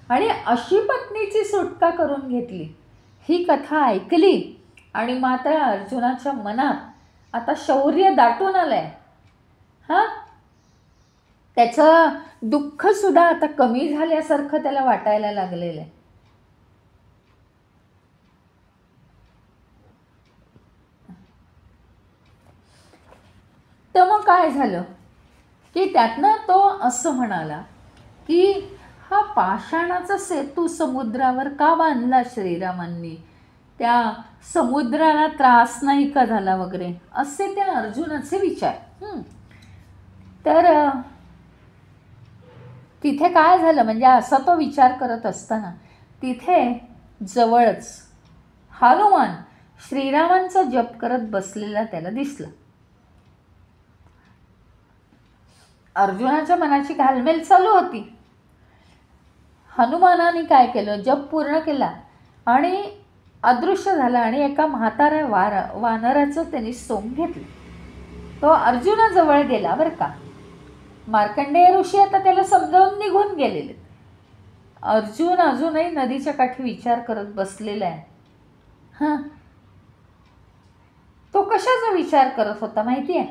आणि अशी पत्नीची सुटका करून घेतली. ही कथा ऐकली आणि मात्र अर्जुनाच्या मनात आता शौर्य दाटून आलंय. त्याचं दुःखसुद्धा आता कमी झाल्यासारखं त्याला वाटायला लागलेलं आहे. तर मग काय झालं की त्यातनं तो असं म्हणाला की हा पाषाणाचा सेतू समुद्रावर का बांधला श्रीरामांनी, त्या समुद्राला त्रास नाही का झाला वगैरे, असे त्या अर्जुनाचे विचार. तर तिथे काय झालं म्हणजे असा तो विचार करत असताना तिथे जवळच हनुमान श्रीरामांचा जप करत बसलेला त्याला दिसला. अर्जुनाच्या मनाची घालमेल चालू होती. हनुमानाने काय केलं, जप पूर्ण केला आणि अदृश्य झाला आणि एका म्हाताऱ्या वानराचं त्यांनी सोंग घेतलं. तो अर्जुनाजवळ गेला बरं का. मार्कंडेय ऋषी आता त्याला समजावून निघून गेलेले. अर्जुन अजूनही नदीच्या काठी विचार करत बसलेला आहे. तो कशाचा विचार करत होता माहिती आहे,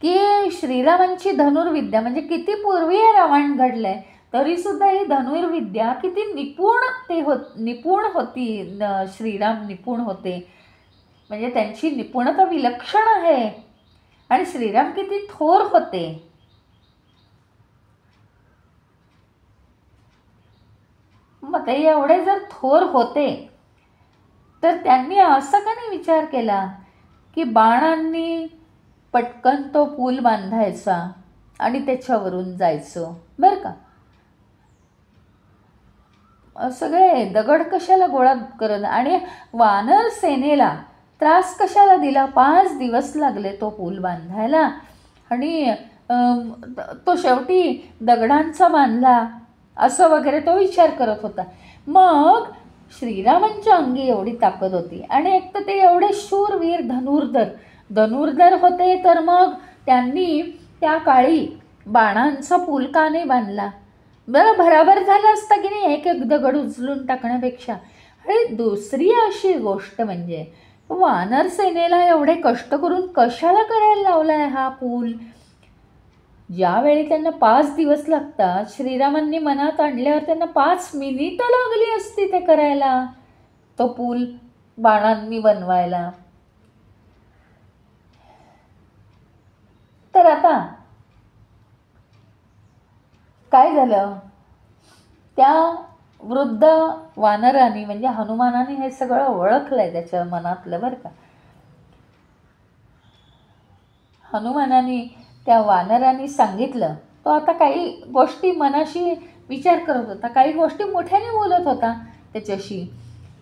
की श्रीरामांची धनुर्विद्या म्हणजे किती पूर्वी हे रामायण घडलंय तरीसुद्धा ही धनुर्विद्या किती निपुण होती. श्रीराम निपुण होते म्हणजे त्यांची निपुणता विलक्षण आहे. आणि श्रीराम किती थोर होते. मग ते एवढे जर थोर होते तर त्यांनी असा का नाही विचार केला की बाणांनी पटकन तो पूल बांधायचा आणि त्याच्यावरून जायचं बरं का. सगळे दगड कशाला गोळा करत आणि वानर सेनेला त्रास कशाला दिला. 5 दिवस लागले तो पूल बांधायला आणि तो शेवटी दगडांचा बांधला असं वगैरे तो विचार करत होता. मग श्रीरामांच्या अंगी एवढी ताकद होती आणि एक तर ते एवढे शूरवीर धनुर्धर होते, तर मग त्यांनी त्या काळी बाणांचा पूल का नाही बांधला. बरं भराभर झालं असतं की नाही एक एक दगड उचलून टाकण्यापेक्षा. आणि दुसरी अशी गोष्ट म्हणजे वानर सेनेला एवढे कष्ट करून कशाला करायला लावला आहे हा पूल. ज्यावेळी त्यांना 5 दिवस लागतात श्रीरामांनी मनात आणल्यावर त्यांना 5 मिनिटं लागली असती ते करायला, तो पूल बाणांनी बनवायला. तर आता काय झालं, त्या वृद्ध वानराने म्हणजे हनुमानाने हे सगळं ओळखलंय त्याच्या मनातलं बरं का. हनुमानाने त्या वानराने सांगितलं. तो आता काही गोष्टी मनाशी विचार करत होता, काही गोष्टी मोठ्याने बोलत होता त्याच्याशी.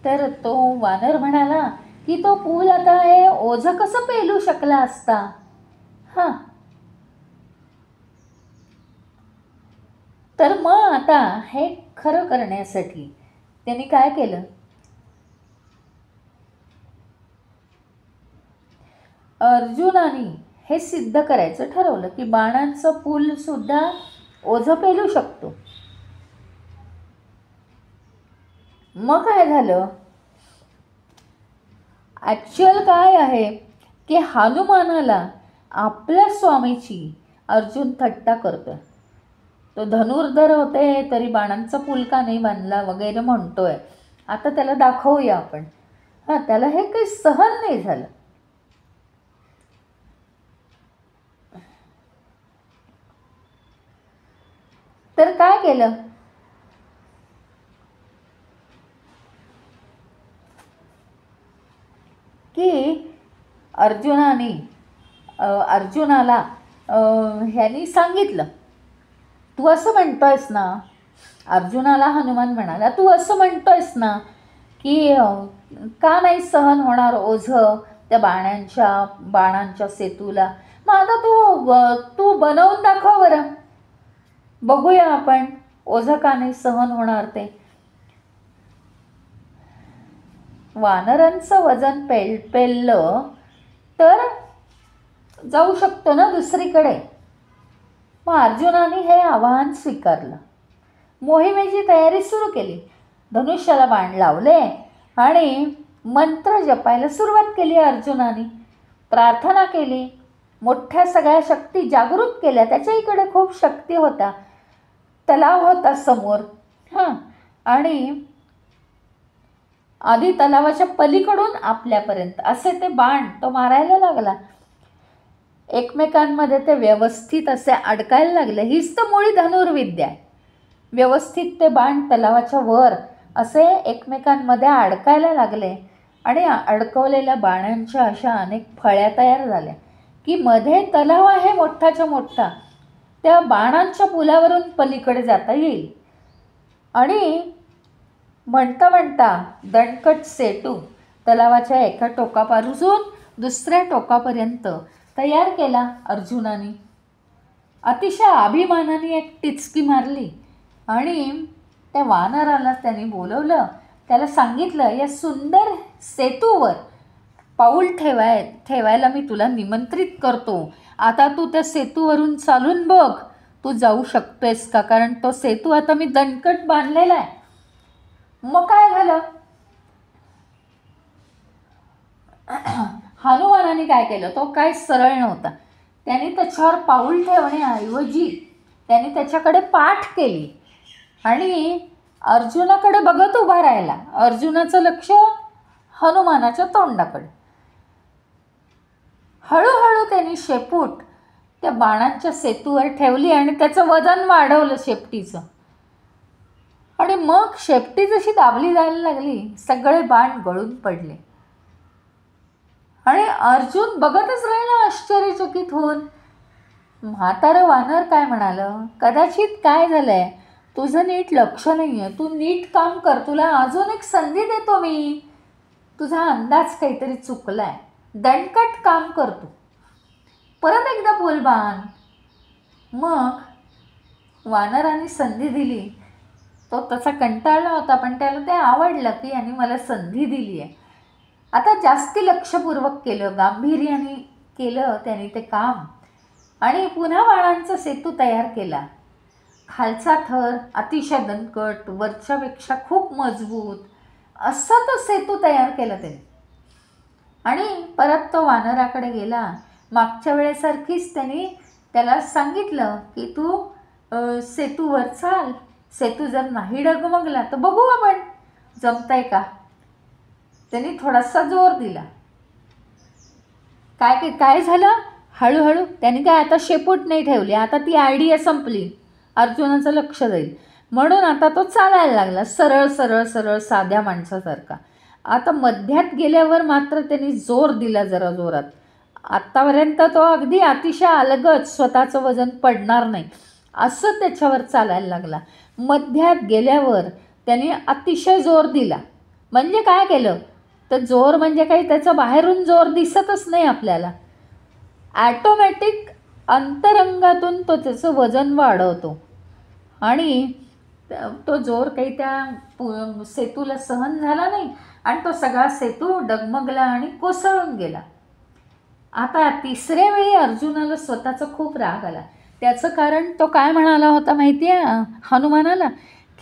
तर तो वानर म्हणाला की तो पूल आता हे ओझं कसं पेलू शकला असता. तर मग आता हे खरं करण्यासाठी त्यांनी काय केलं, अर्जुनाने हे सिद्ध करायचं ठरवलं की बाणांचं पूल सुद्धा ओझं पेलू शकतो. मग काय झालं, ॲक्च्युअल काय आहे की हनुमानाला आपल्या स्वामीची अर्जुन थट्टा करतोय. तो धनुर्धर होते तरी बाणांचा पूल का नाही बांधला वगैरे म्हणतोय. आता त्याला दाखवूया आपण. त्याला हे काही सहन नाही झालं. तर काय केलं, की अर्जुनाला ह्यांनी सांगितलं, तू असं म्हणतोयस ना. अर्जुनाला हनुमान म्हणाला, तू असं म्हणतोयस ना की का नाही सहन होणार ओझं त्या बाणांच्या सेतूला. मग आता तू बनवून दाखव बरं, बघूया आपण ओझं का नाही सहन होणार ते. वानरांचं वजन पेललं तर जाऊ शकतो ना दुसरीकडे. मग अर्जुनाने हे आव्हान स्वीकारलं. मोहिमेची तयारी सुरू केली. धनुष्याला बाण लावले आणि मंत्र जपायला सुरुवात केली. अर्जुनाने प्रार्थना केली, मोठ्या सगळ्या शक्ती जागृत केल्या. त्याच्याकडे खूप शक्ती होता. तलाव होता समोर. आणि आधी तलावाच्या पलीकडून आपल्यापर्यंत असे ते बाण तो मारायला लागला. एकमेकांमध्ये ते व्यवस्थित असे अडकायला लागले. हीच तर मुळी धनुर्विद्या आहे. व्यवस्थित ते बाण तलावाच्या वर असे एकमेकांमध्ये अडकायला लागले आणि अडकवलेल्या बाणांच्या अशा अनेक फळ्या तयार झाल्या की मध्ये तलाव आहे मोठाच्या मोठा, त्या बाणांच्या पुलावरून पलीकडे जाता येईल. आणि म्हणता म्हणता दणकट सेतू तलावाच्या एका टोकापासून दुसऱ्या टोकापर्यंत तयार केला अर्जुनाने. अतिशय अभिमानाने एक टिचकी मारली आणि त्या वानराला त्याने बोलवलं. त्याला सांगितलं, या सुंदर सेतूवर पाऊल ठेवायला मी तुला निमंत्रित करतो. आता तू त्या सेतूवरून चालून बघ, तू जाऊ शकतोयस का, कारण तो सेतू आता मी दणकट बांधलेला आहे. मग काय झालं, हनुमानाने काय केलं, तो काय सरळ नव्हता. त्याने त्याच्यावर पाऊल ठेवण्याऐवजी त्याने त्याच्याकडे पाठ केली आणि अर्जुनाकडे बघत उभा राहिला. अर्जुनाचं लक्ष हनुमानाच्या तोंडाकडे. हळूहळू त्यांनी शेपूट त्या बाणांच्या सेतूवर ठेवली आणि त्याचं वजन वाढवलं शेपटीचं. आणि मग शेपटी जशी दाबली जायला लागली, सगळे बाण गळून पडले आणि अर्जुन बघतच राहिला आश्चर्यचकित होऊन. म्हातारं वानर काय म्हणालं, कदाचित काय झालंय, तुझं नीट लक्ष नाही आहे, तू नीट काम कर, तुला अजून एक संधी देतो मी, तुझा अंदाज काहीतरी चुकलाय, दणकट काम कर, तू परत एकदा पूल बांध. मग वानराने संधी दिली. तो तसा कंटाळला होता, पण त्याला ते आवडलं की यांनी मला संधी दिली आहे. आता जास्ती लक्षपूर्वक केलं, गांभीर्याने केलं त्याने ते काम आणि पुन्हा बाणांचा सेतू तयार केला. खालचा थर अतिशय दणकट, वरच्यापेक्षा खूप मजबूत असा तो सेतू तयार केला त्याने. आणि परत तो वानराकडे गेला. मागच्या वेळेसारखीच त्यांनी त्याला सांगितलं की तू सेतूवर चाल, सेतू जर नाही डगमगला तर बघू आपण जमतंय का. त्यांनी थोडासा जोर दिला. काय झालं, हळूहळू त्यांनी काय आता शेपूट नाही ठेवली, आता ती आयडिया संपली, अर्जुनाचं लक्ष जाईल म्हणून आता तो चालायला लागला सरळ सरळ सरळ साध्या माणसासारखा. आता मध्यात गेल्यावर मात्र त्यांनी जोर दिला जरा जोरात. आत्तापर्यंत तो अगदी अतिशय अलगद, स्वतःचं वजन पडणार नाही असं त्याच्यावर चालायला लागला. मध्यात गेल्यावर त्यांनी अतिशय जोर दिला. म्हणजे काय केलं तर जोर म्हणजे काही त्याचा बाहेरून जोर दिसतच नाही आपल्याला, ॲटोमॅटिक अंतरंगातून तो त्याचं वजन वाढवतो आणि तो जोर काही त्या सेतूला सहन झाला नाही आणि तो सगळा सेतू डगमगला आणि कोसळून गेला. आता तिसऱ्या वेळी अर्जुनाला स्वतःचा खूप राग आला. त्याचं कारण तो काय म्हणाला होता माहिती आहे हनुमानाला,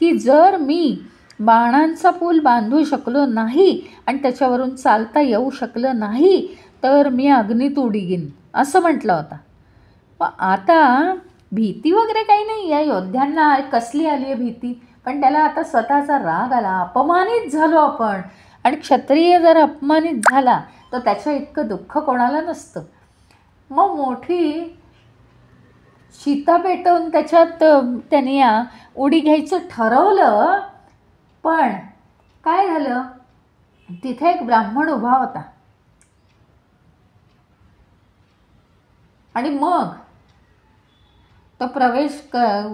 की जर मी बाणांचा पूल बांधू शकलो नाही आणि त्याच्यावरून चालता येऊ शकलं नाही तर मी अग्नीत उडीन असं म्हटलं होता. आता भीती वगैरे काही नाही, या योद्ध्यांना कसली आली आहे भीती, पण त्याला आता स्वतःचा राग आला. अपमानित झालो आपण, आणि क्षत्रिय जर अपमानित झाला तर त्याच्या इतकं दुःख कोणाला नसतं. मग मोठी शीता पेटवून त्याच्यात त्याने उडी घ्यायचं ठरवलं. पण काय झालं, तिथे एक ब्राह्मण उभा होता आणि मग तो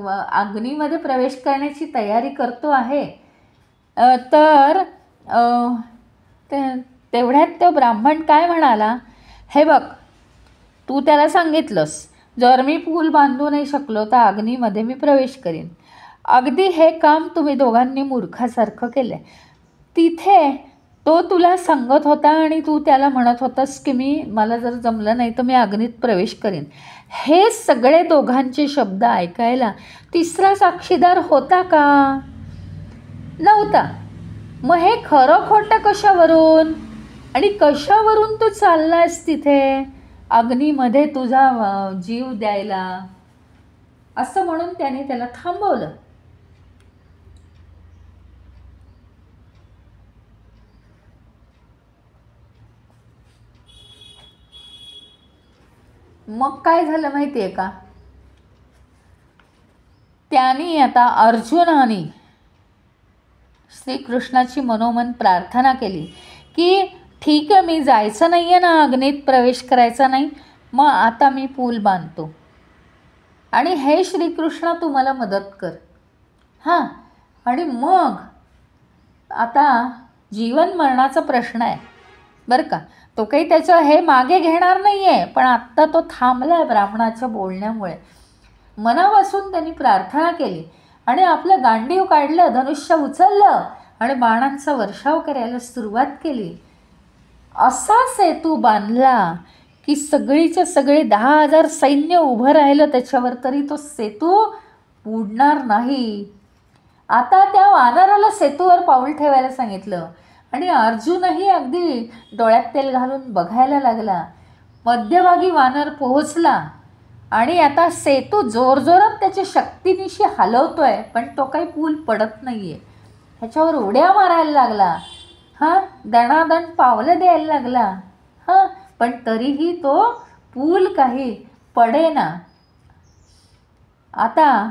अग्नीमध्ये प्रवेश करण्याची तयारी करतो आहे. तर तेवढ्यात तो ब्राह्मण काय म्हणाला, हे बघ तू त्याला सांगितलंस जर मी पूल बांधू नाही शकलो तर अग्नीमध्ये मी प्रवेश करीन. अगदी हे काम तुम्ही दोघांनी मूर्खासारखं केलं आहे. तिथे तो तुला सांगत होता आणि तू त्याला म्हणत होतास की मला जर जमलं नाही तर मी अग्नीत प्रवेश करीन. हे सगळे दोघांचे शब्द ऐकायला तिसरा साक्षीदार होता का, नव्हता. मग हे खरं खोटं कशावरून आणि कशावरून तू चाललायस तिथे अग्नीमध्ये तुझा जीव द्यायला, असं म्हणून त्याने त्याला थांबवलं. मग काय झालं माहिती आहे का, त्यांनी आता अर्जुनाने श्रीकृष्णाची मनोमन प्रार्थना केली की ठीक आहे, मी जायचं नाही आहे ना, अग्नीत प्रवेश करायचा नाही, मग आता मी पूल बांधतो आणि हे श्रीकृष्ण तू मला मदत कर. हां, आणि मग आता जीवन मरणाचा प्रश्न आहे बरं का. तो काही त्याचं हे मागे घेणार नाही आहे, पण आत्ता तो थांबला आहे ब्राह्मणाच्या बोलण्यामुळे. मनापासून त्यांनी प्रार्थना केली आणि आपलं गांडीव काढलं, धनुष्य उचललं आणि बाणांचा वर्षाव करायला सुरुवात केली. असा सेतू बांधला की सगळीच्या सगळे 10,000 सैन्य उभं राहिलं त्याच्यावर, तरी तो सेतू बुडणार नाही. आता त्या वानराला सेतूवर पाऊल ठेवायला सांगितलं आणि अर्जुनही अगदी डोळ्यात तेल घालून बघायला लागला. मध्यभागी वानर पोहोचला आणि आता सेतू जोरजोरात त्याच्या शक्तीनिशी हलवतोय, पण तो काही पूल पडत नाही आहे. ह्याच्यावर उड्या मारायला लागला, हां, दणादण पावलं द्यायला लागला, हां, पण तरीही तो पूल काही पडेना. आता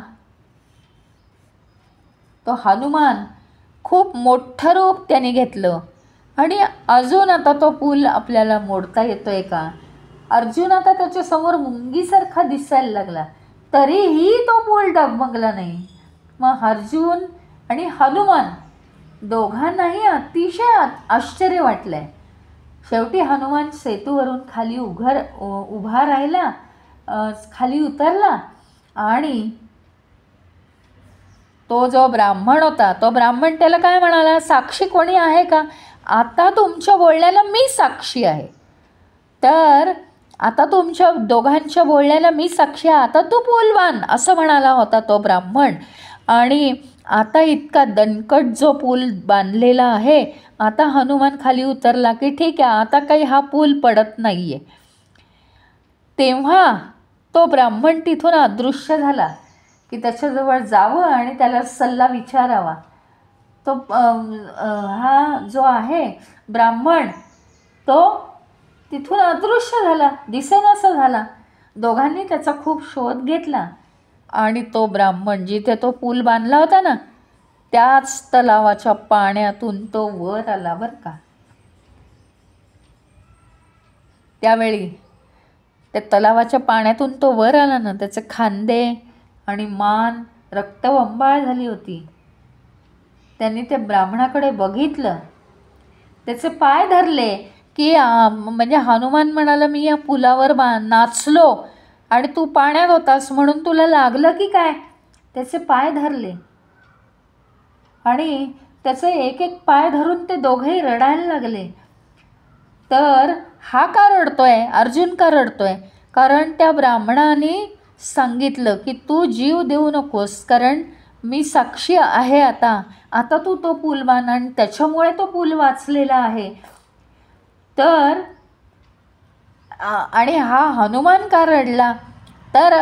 तो हनुमान खूप मोठं रूप त्याने घेतलं आणि अजून आता तो पूल आपल्याला मोडता येतो आहे का. अर्जुन आता त्याच्यासमोर मुंगीसारखा दिसायला लागला, तरीही तो पूल डगमगला नाही. मग अर्जुन आणि हनुमान दोघांनाही अतिशय आश्चर्य वाटलं आहे. शेवटी हनुमान सेतूवरून खाली उभा राहिला, खाली उतरला आणि तो जो ब्राह्मण होता, तो ब्राह्मण त्याला काय म्हणाला, साक्षी कोणी आहे का. आता तुमच्या बोलण्याला मी साक्षी आहे, तर आता तुमच्या दोघांच्या बोलण्याला मी साक्षी आहे, आता तू पूल बांध, असं म्हणाला होता तो ब्राह्मण. आणि आता इतका दणकट जो पूल बांधलेला आहे, आता हनुमान खाली उतरला की ठीक आहे, आता काही हा पूल पडत नाही आहे. तेव्हा तो ब्राह्मण तिथून अदृश्य झाला की त्याच्याजवळ जावं आणि त्याला सल्ला विचारावा. तो हा जो आहे ब्राह्मण तो तिथून अदृश्य झाला, दिसेनासा झाला. दोघांनी त्याचा खूप शोध घेतला आणि तो ब्राह्मण जिथे तो पूल बांधला होता ना, त्याच तलावाच्या पाण्यातून तो वर आला बरं का. त्यावेळी त्या तलावाच्या पाण्यातून तो वर आला ना, त्याचे खांदे आणि मान रक्तबंबाळ झाली होती. त्यांनी त्या ब्राह्मणाकडे बघितलं, त्याचे पाय धरले की म्हणजे हनुमान म्हणाला, मी या पुलावर नाचलो आणि तू पाण्यात होतास म्हणून तुला लागलं की काय. त्याचे पाय धरले आणि त्याचे एक एक पाय धरून ते दोघेही रडायला लागले. तर हा का रडतोय, अर्जुन का रडतोय, कारण त्या ब्राह्मणाने सांगितलं की तू जीव देऊ नकोस, कारण मी साक्षी आहे. आता तू तो पूल बांध आणि त्याच्यामुळे तो पूल वाचलेला आहे. तर आणि हा हनुमान का रडला, तर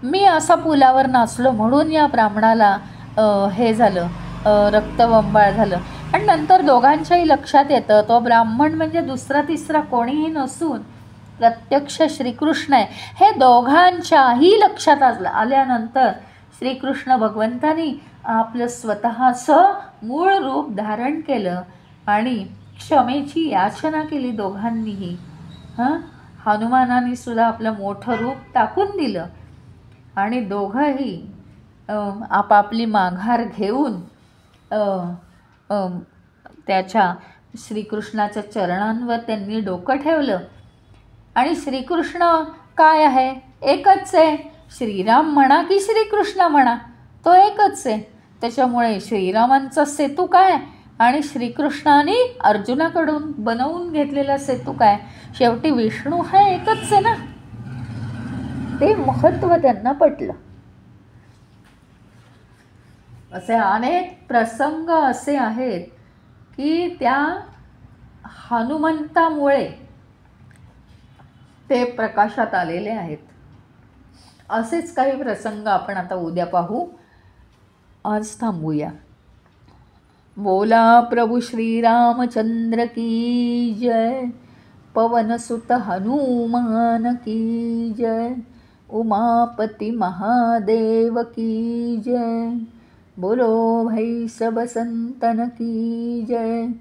मी असा पुलावर नाचलो म्हणून या ब्राह्मणाला हे झालं, रक्तबंबाळ झालं. आणि नंतर दोघांच्याही लक्षात येतं तो ब्राह्मण म्हणजे दुसरा तिसरा कोणीही नसून प्रत्यक्ष श्रीकृष्ण आहे. हे दोघांच्याही लक्षात आल्यानंतर श्रीकृष्ण भगवंतानी आपलं स्वतःचं मूळ रूप धारण केलं आणि क्षमेची याचना केली दोघांनीही. हनुमानाने सुद्धा आपलं मोठं रूप टाकून दिलं आणि दोघंही आपापली माघार घेऊन त्याच्या श्रीकृष्णाच्या चरणांवर त्यांनी डोकं ठेवलं. आणि श्रीकृष्ण काय आहे, एकच आहे. श्रीराम म्हणा की श्रीकृष्ण म्हणा, तो एकच आहे. त्याच्यामुळे श्रीरामांचा सेतू काय आणि श्रीकृष्णाने अर्जुनाकडून बनवून घेतलेला सेतू काय, शेवटी विष्णू हा एकच आहे ना. ते महत्त्व त्यांना पटलं. असे अनेक प्रसंग असे आहेत की त्या हनुमंतामुळे ते प्रकाशात आलेले आहेत. असेच काही प्रसंग आपण आता उद्या पाहू. आज थांबूया. बोला प्रभु श्री रामचंद्र की जय. पवन सुत हनुमान की जय. उमापति महादेव की जय। बोलो भाई सब संतन की जय।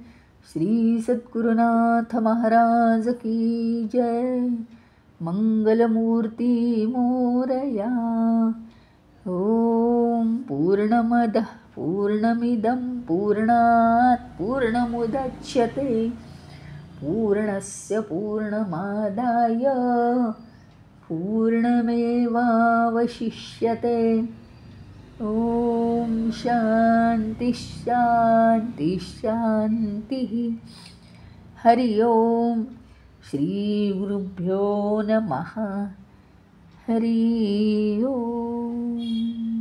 श्री सद्गुरुनाथ महाराज की जय। मंगलमूर्ती मोरया। ओम पूर्णमदः पूर्णमिदं पूर्णात् पूर्णमुदच्यते पूर्णस्य पूर्णमादाय पूर्णमेवावशिष्यते। ओम शांति शांति शांति। हरि ओम। श्री गुरुभ्यो नमः। हरि ओम।